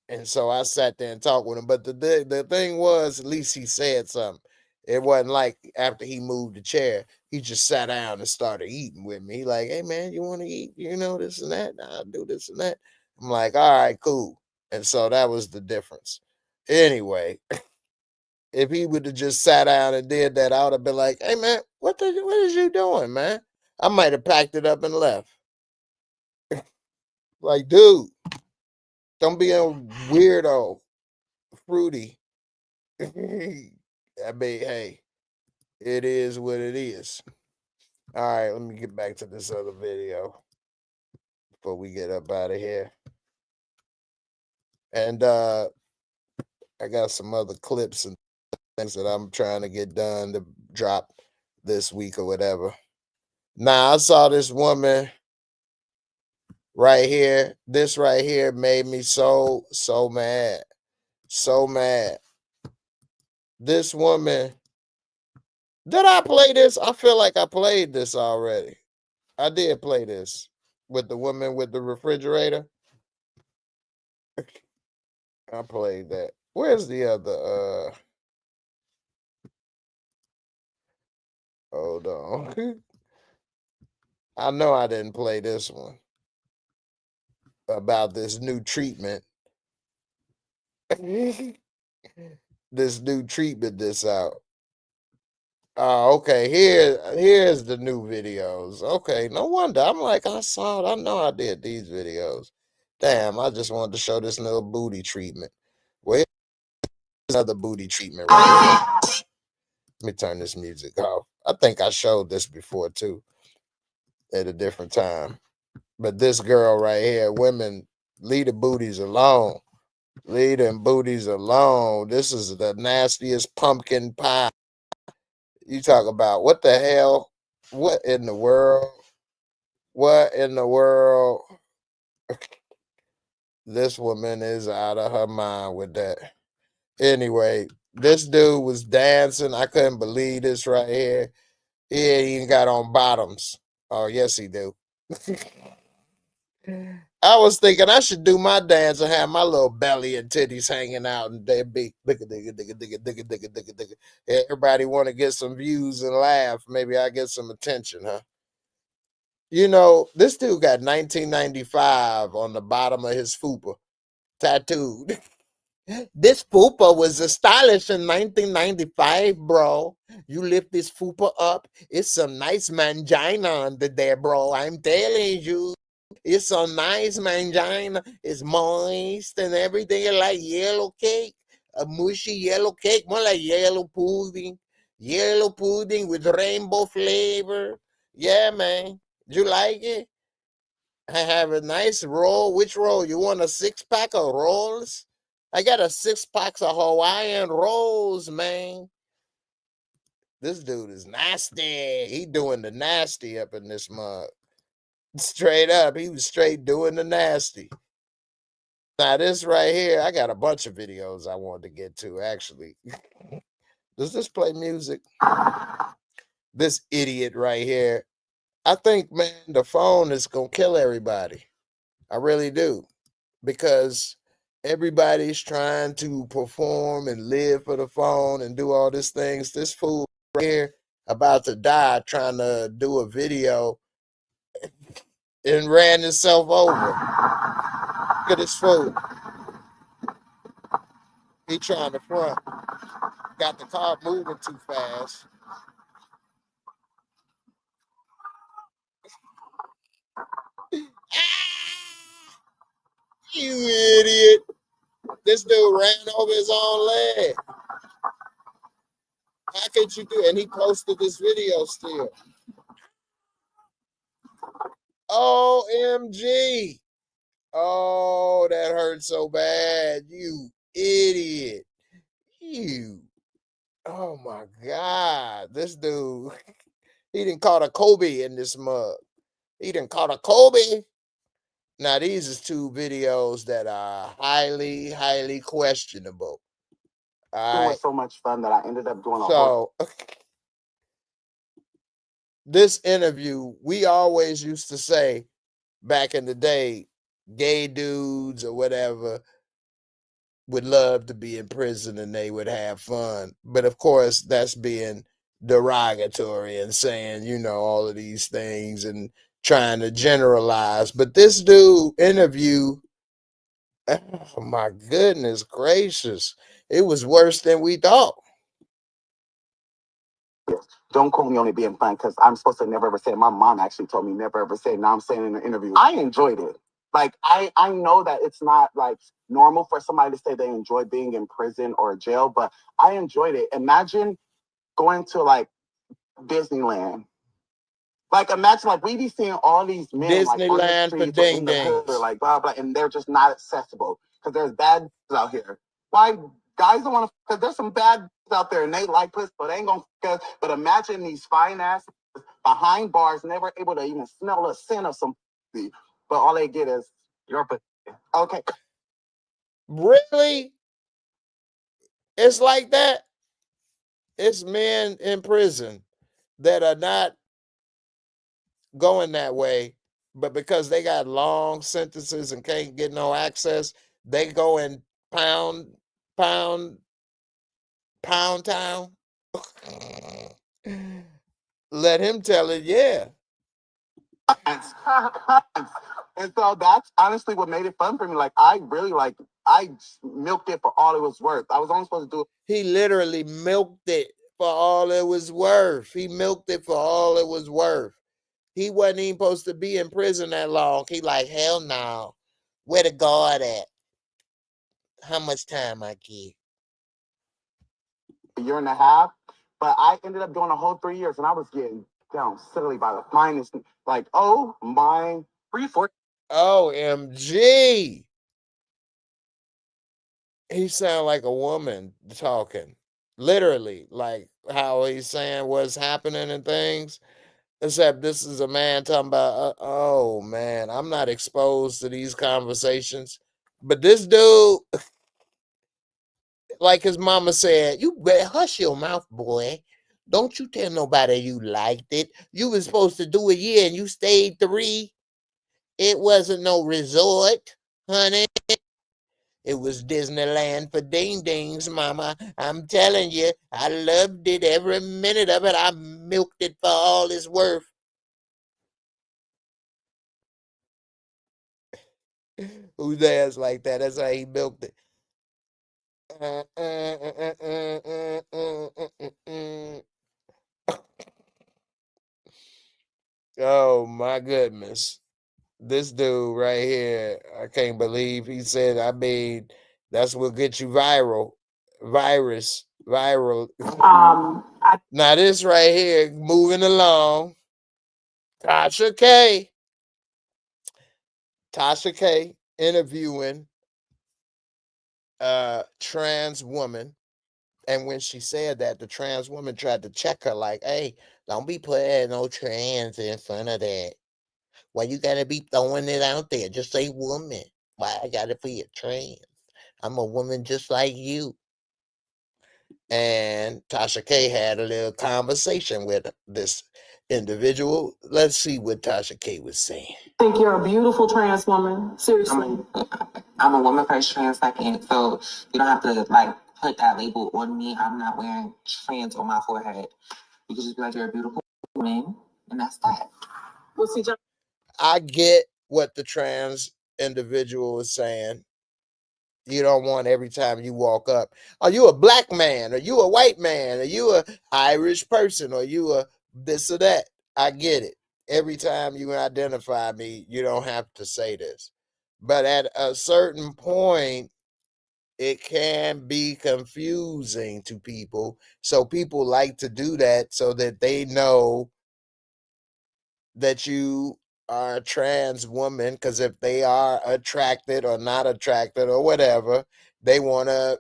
And so I sat there and talked with him. But the thing was, at least he said something. It wasn't like after he moved the chair, he just sat down and started eating with me. He like, hey, man, you want to eat? You know, this and that. I'll do this and that. I'm like, all right, cool. And so that was the difference. Anyway, if he would have just sat down and did that, I would have been like, hey, man, what is you doing, man? I might have packed it up and left. Like, dude, don't be a weirdo, fruity. I mean, hey, it is what it is. All right, let me get back to this other video before we get up out of here. And I got some other clips and things that I'm trying to get done to drop this week or whatever. Now, I saw this woman right here. This right here made me so mad. So mad. This woman, did I play this? I feel like I played this already. I did play this with the woman with the refrigerator. I played that. Where's the other? Hold on. I know I didn't play this one about this new treatment. This new treatment that's out. Oh, okay. Here's the new videos. Okay, no wonder. I'm like, I saw it. I know I did these videos. Damn, I just wanted to show this little booty treatment. Well, here's another booty treatment right here. Let me turn this music off. I think I showed this before too at a different time. But this girl right here, women, leave the booties alone. Leave them booties alone. This is the nastiest pumpkin pie. You talk about what the hell? What in the world? What in the world? This woman is out of her mind with that. Anyway, this dude was dancing. I couldn't believe this right here. He ain't even got on bottoms. Oh, yes, he do. I was thinking I should do my dance and have my little belly and titties hanging out, and they'd be everybody want to get some views and laugh. Maybe I get some attention, huh? You know, this dude got 1995 on the bottom of his fupa tattooed. This fupa was stylish in 1995, bro. You lift this fupa up, it's some nice mangina under there, bro. I'm telling you. It's a nice mangina. It's moist and everything. Like yellow cake, a mushy yellow cake, more like yellow pudding. Yellow pudding with rainbow flavor. Yeah, man. You like it? I have a nice roll. Which roll? You want a 6-pack of rolls? I got a 6-pack of Hawaiian rolls, man. This dude is nasty. He doing the nasty up in this mug. Straight up, he was straight doing the nasty. Now this right here, I got a bunch of videos I wanted to get to actually. Does this play music? This idiot right here. I think, man, the phone is gonna kill everybody. I really do. Because everybody's trying to perform and live for the phone and do all these things. This fool right here about to die trying to do a video and ran himself over. Look at this fool. He trying to front. Got the car moving too fast. You idiot. This dude ran over his own leg. How could you do? And he posted this video still. OMG. Oh, that hurt so bad. You idiot. You. Oh my God. This dude, he done caught a Kobe in this mug. He done caught a Kobe. Now, these is two videos that are highly, highly questionable. All It right. was so much fun that I ended up doing a whole. So, this interview, we always used to say back in the day, gay dudes or whatever would love to be in prison and they would have fun. But of course, that's being derogatory and saying, you know, all of these things and trying to generalize. But this dude interview, oh my goodness gracious, it was worse than we thought. Don't quote me on it being fun because I'm supposed to never ever say it. My mom actually told me never ever say it. Now I'm saying in an interview. I enjoyed it. Like, I know that it's not like normal for somebody to say they enjoy being in prison or jail, but I enjoyed it. Imagine going to like Disneyland. Like, imagine like we be seeing all these men like on the Disneyland for streets or in the hood or ding-dings. like blah blah, and they're just not accessible because there's bad out here. Why guys don't want to? Because there's some bad out there and they like pussy, but they ain't gonna. But imagine these fine asses behind bars, never able to even smell a scent of some pussy, but all they get is your pussy. Okay. Really? It's like that? It's men in prison that are not going that way, but because they got long sentences and can't get no access, they go in pound town. Let him tell it, yeah. And so that's honestly what made it fun for me. Like, I really I milked it for all it was worth. I was only supposed to do it. He literally milked it for all it was worth. He milked it for all it was worth. He wasn't even supposed to be in prison that long. He like, hell no. Where the guard at? How much time I get? A year and a half, but I ended up doing a whole 3 years, and I was getting down silly by the finest. Like, oh my, 3-4. OMG. He sound like a woman talking. Literally, like how he's saying what's happening and things. Except this is a man talking about, oh man, I'm not exposed to these conversations. But this dude, like his mama said, you better hush your mouth, boy. Don't you tell nobody you liked it. You was supposed to do a year and you stayed 3. It wasn't no resort, honey. It was Disneyland for ding-dings, mama. I'm telling you, I loved it every minute of it. I milked it for all it's worth. Who dares like that? That's how he milked it. Oh my goodness. This dude right here, I can't believe he said, I mean, that's what gets you viral. Viral. Now this right here, moving along. Tasha K interviewing a trans woman. And when she said that, the trans woman tried to check her like, hey, don't be putting no trans in front of that. Why you gotta be throwing it out there? Just say woman. Why I gotta be a trans? I'm a woman just like you. And Tasha K had a little conversation with this individual. Let's see what Tasha K was saying. I think you're a beautiful trans woman. Seriously. I'm a woman first, trans second, so you don't have to like put that label on me. I'm not wearing trans on my forehead. You can just be like, you're a beautiful woman, and that's that. Well, see, I get what the trans individual was saying. You don't want every time you walk up, are you a black man? Are you a white man? Are you a Irish person? Are you a this or that? I get it. Every time you identify me, you don't have to say this. But at a certain point, it can be confusing to people. So people like to do that so that they know that you are a trans woman, because if they are attracted or not attracted or whatever, they want to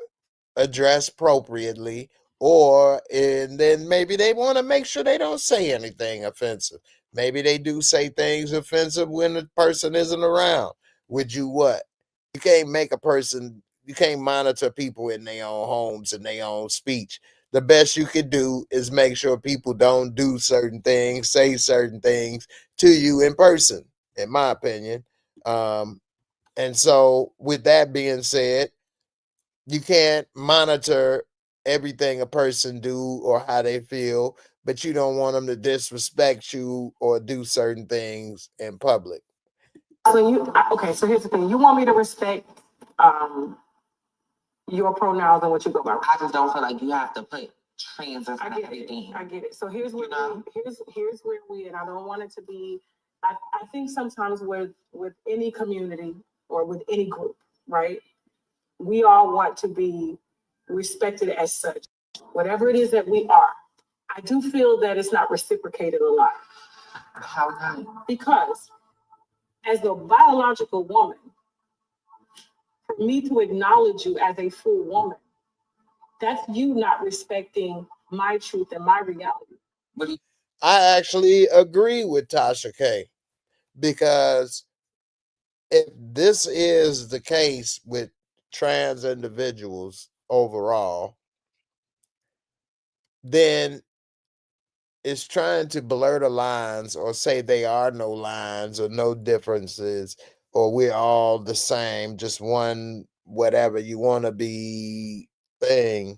address appropriately, and then maybe they want to make sure they don't say anything offensive. Maybe they do say things offensive when the person isn't around. Would you what? You can't make a person, you can't monitor people in their own homes and their own speech. The best you could do is make sure people don't do certain things, say certain things to you in person, in my opinion. And so with that being said, you can't monitor everything a person do or how they feel, but you don't want them to disrespect you or do certain things in public. So okay, so here's the thing. You want me to respect your pronouns and what you go by. I just don't feel like you have to put trans in front of everything. I get it. So here's where here's where we, and I don't want it to be. I think sometimes with any community or with any group, right? We all want to be respected as such, whatever it is that we are. I do feel that it's not reciprocated a lot. How come? Because as a biological woman, for me to acknowledge you as a full woman, that's you not respecting my truth and my reality. I actually agree with Tasha K, because if this is the case with trans individuals overall, then it's trying to blur the lines or say there are no lines or no differences, or we're all the same, just one whatever you want to be thing.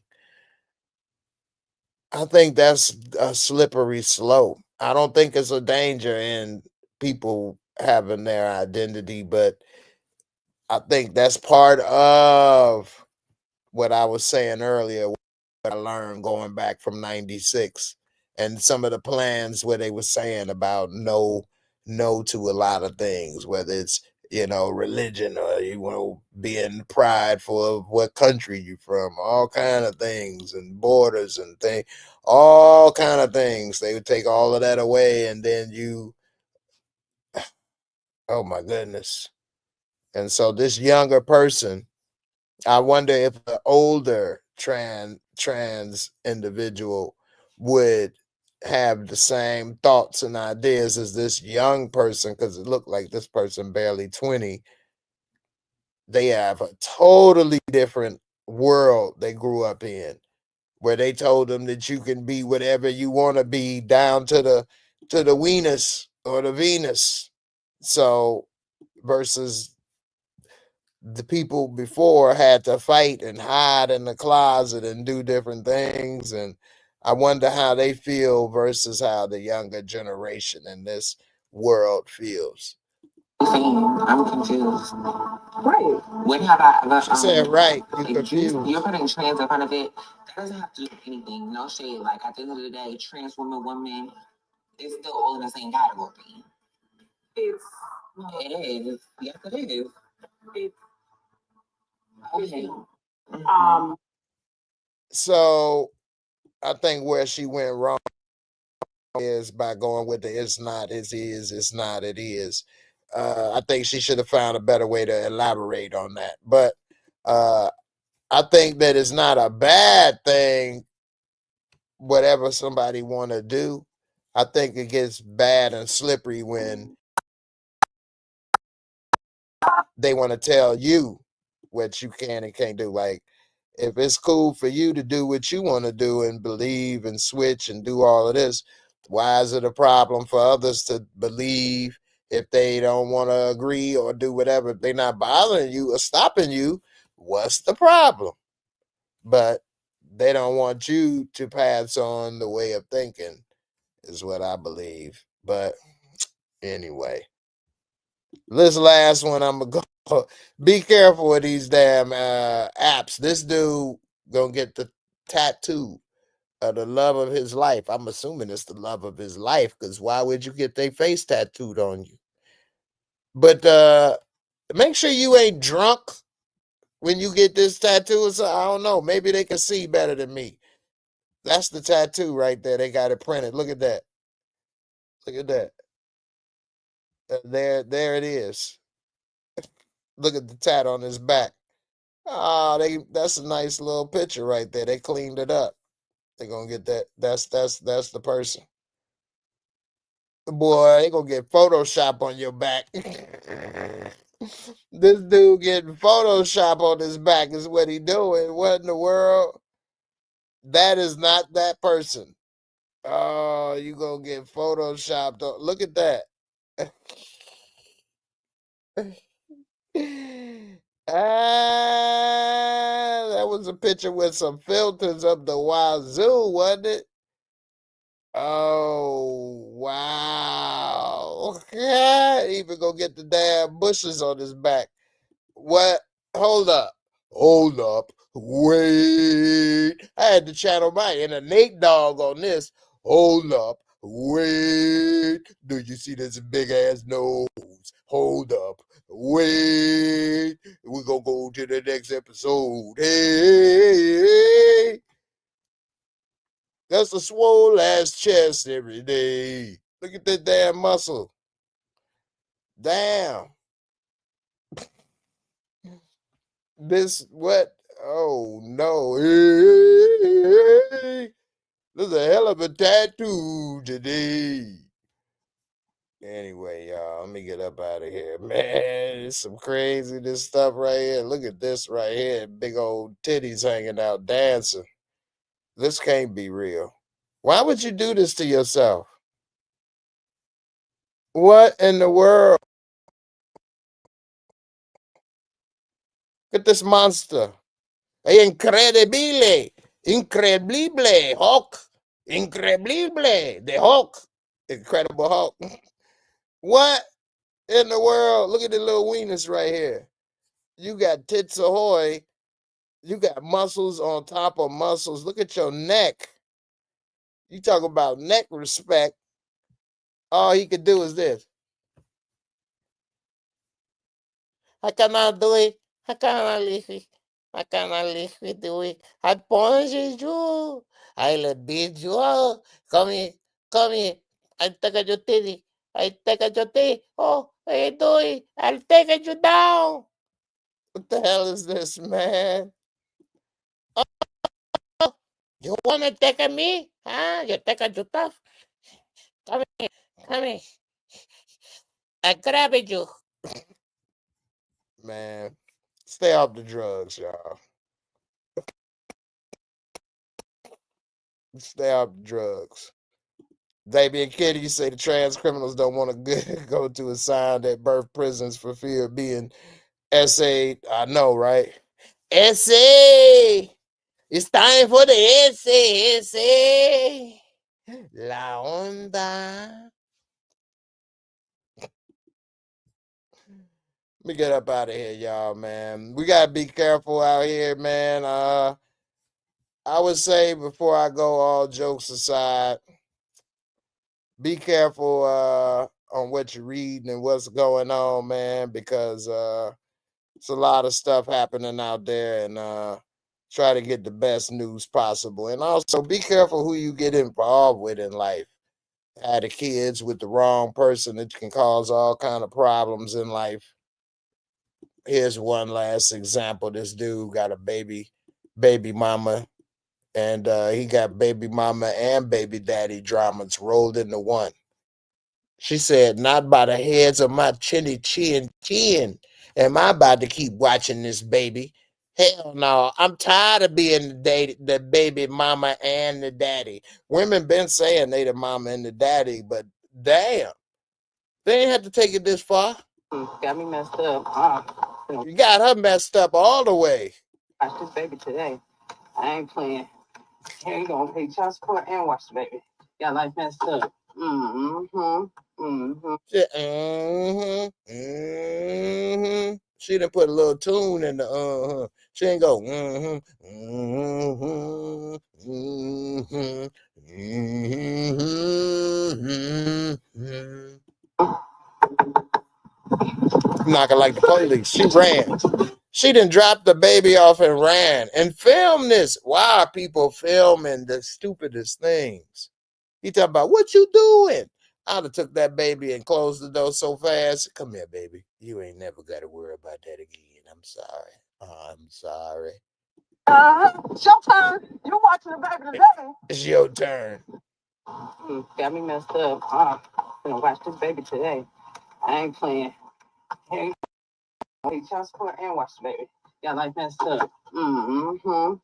I think that's a slippery slope. I don't think it's a danger in people having their identity, but I think that's part of what I was saying earlier, what I learned going back from 96 and some of the plans where they were saying about no to a lot of things, whether it's, religion or, being prideful of what country you from, all kind of things, and borders and things, all kind of things. They would take all of that away, and then oh my goodness. And so this younger person, I wonder if an older trans individual would have the same thoughts and ideas as this young person, because it looked like this person barely 20. They have a totally different world they grew up in, where they told them that you can be whatever you want to be, down to the Venus or the Venus. So versus the people before had to fight and hide in the closet and do different things. And I wonder how they feel versus how the younger generation in this world feels. I'm confused. Right. When have I ever? She said, right, you confused. You're putting trans in front of it. That doesn't have to do with anything. No shade. Like at the end of the day, trans women, it's still all in the same category. It is. Yes, it is. Okay. So I think where she went wrong is by going with the it's not, it is, it's not, it is. I think she should have found a better way to elaborate on that. But I think that it's not a bad thing, whatever somebody want to do. I think it gets bad and slippery when they want to tell you what you can and can't do. Like, if it's cool for you to do what you want to do and believe and switch and do all of this, why is it a problem for others to believe if they don't want to agree or do whatever? If they're not bothering you or stopping you, what's the problem? But they don't want you to pass on the way of thinking, is what I believe. But anyway, this last one, I'm gonna go. Be careful with these damn apps. This dude gonna get the tattoo of the love of his life. I'm assuming it's the love of his life, because why would you get their face tattooed on you? But make sure you ain't drunk when you get this tattoo, so I don't know. Maybe they can see better than me. That's the tattoo right there. They got it printed. Look at that. Look at that. There it is. Look at the tat on his back. That's a nice little picture right there. They cleaned it up. They're gonna get that. That's the person. Boy, they gonna get Photoshop on your back. This dude getting Photoshop on his back is what he doing. What in the world? That is not that person. Oh, you gonna get Photoshopped. Look at that. That was a picture with some filters up the wazoo, wasn't it? Oh, wow. Even gonna get the damn bushes on his back. What? Hold up. Hold up. Wait. I had to channel my inner Nate Dogg on this. Hold up. Wait. Do you see this big ass nose? Hold up. Wait. We're gonna go to the next episode. Hey. That's a swole ass chest every day. Look at that damn muscle. Damn. This what? Oh no. Hey. This is a hell of a tattoo today. Anyway, y'all, let me get up out of here. Man, it's some crazy this stuff right here. Look at this right here. Big old titties hanging out dancing. This can't be real. Why would you do this to yourself? What in the world? Look at this monster. Incredibile. Incredible. Hulk. Incredible. The Hulk. Incredible Hulk. What in the world? Look at the little weenus right here. You got tits ahoy. You got muscles on top of muscles. Look at your neck. You talk about neck respect. All he could do is this. I cannot do it. I cannot live it. I cannot live it. Do it. I punish you. I'll beat you up. Come here. Come here. I take your titty. I take your titty. Oh, I do it. I'll take you down. What the hell is this, man? Oh, you want to take me? Huh? You take your stuff? Come here. Come here. I grab you. Man, stay off the drugs, y'all. Stay off the drugs. Baby and Kitty say the trans criminals don't want to go to a sign at birth prisons for fear of being essayed. I know, right? Essay! It's time for the essay, essay. La onda. Let me get up out of here, y'all, man. We got to be careful out here, man. I would say before I go, all jokes aside, be careful on what you're reading and what's going on, man, because it's a lot of stuff happening out there, and try to get the best news possible. And also be careful who you get involved with in life. Had the kids with the wrong person, it can cause all kind of problems in life. Here's one last example. This dude got a baby mama, and he got baby mama and baby daddy dramas rolled into one. She said, not by the heads of my chinny chin am I about to keep watching this baby. Hell no, I'm tired of being the baby mama and the daddy. Women been saying they the mama and the daddy, but damn, they ain't have to take it this far. Got me messed up. You got her messed up all the way. Watch this baby today. I ain't playing. Here you go, pay child support and watch the baby. Got life messed up. She done put a little tune in the She ain't go Knocking like the police. She ran. She done dropped the baby off and ran and filmed this. Why are people filming the stupidest things? He talking about, what you doing? I'd have took that baby and closed the door so fast. Come here, baby. You ain't never got to worry about that again. I'm sorry. I'm sorry. It's your turn. You watching the baby today. It's your turn. Got me messed up. I'm gonna watch this baby today. I ain't playing. Hey, wait, child support and watch the baby. Got life messed up. It's your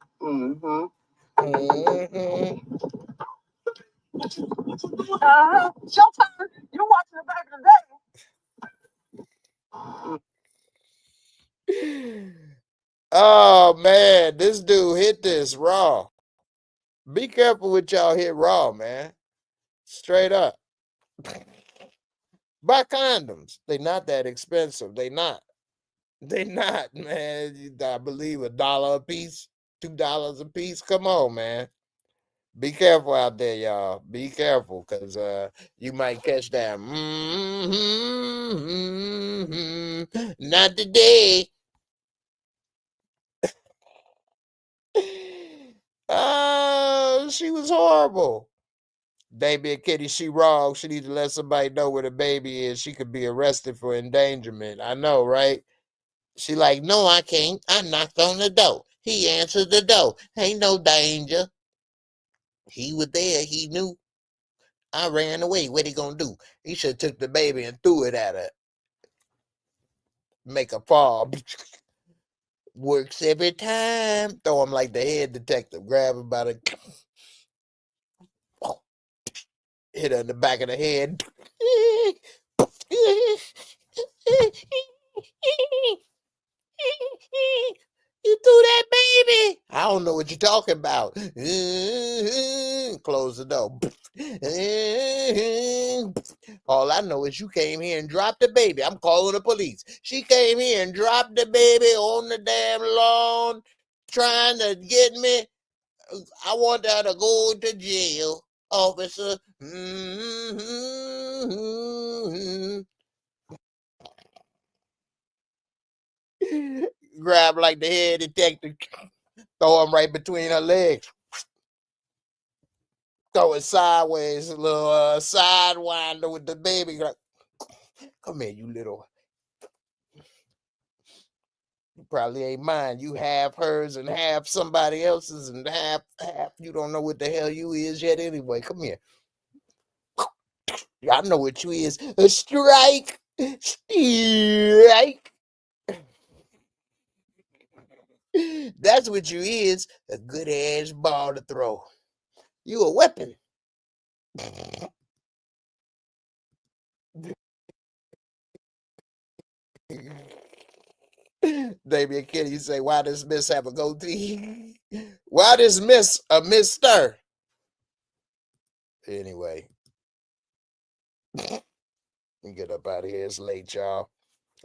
turn. You watching the baby today. Oh man, this dude hit this raw. Be careful with y'all hit raw, man. Straight up. Buy condoms. They not that expensive. They not, man. I believe $1 a piece, $2 a piece. Come on, man. Be careful out there, y'all. Be careful, because you might catch that. Not today. Oh, she was horrible. Baby and Kitty, she wrong. She need to let somebody know where the baby is. She could be arrested for endangerment. I know, right? She like, no, I can't. I knocked on the door. He answered the door. Ain't no danger. He was there. He knew. I ran away. What he gonna do? He should have took the baby and threw it at her. Make her fall. Works every time. Throw him like the head detective. Grab him by the... hit her in the back of the head. You threw that baby. I don't know what you're talking about. Close the door. All I know is you came here and dropped the baby. I'm calling the police. She came here and dropped the baby on the damn lawn, trying to get me. I want her to go to jail, officer. Grab like the head detective, throw him right between her legs, throw it sideways, a little sidewinder with the baby. Come here, you little. You probably ain't mine. You half hers and half somebody else's, and half you don't know what the hell you is yet anyway. Come here. I know what you is. A strike. Strike. That's what you is. A good ass ball to throw. You a weapon. Baby and Kitty say, why does Miss have a goatee? Why does Miss a Mister? Anyway. Get up out of here. It's late, y'all.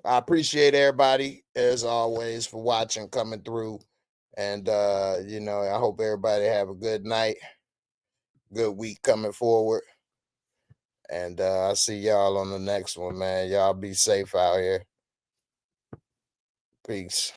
I appreciate everybody, as always, for watching, coming through. And, I hope everybody have a good night, good week coming forward. And I'll see y'all on the next one, man. Y'all be safe out here. Peace.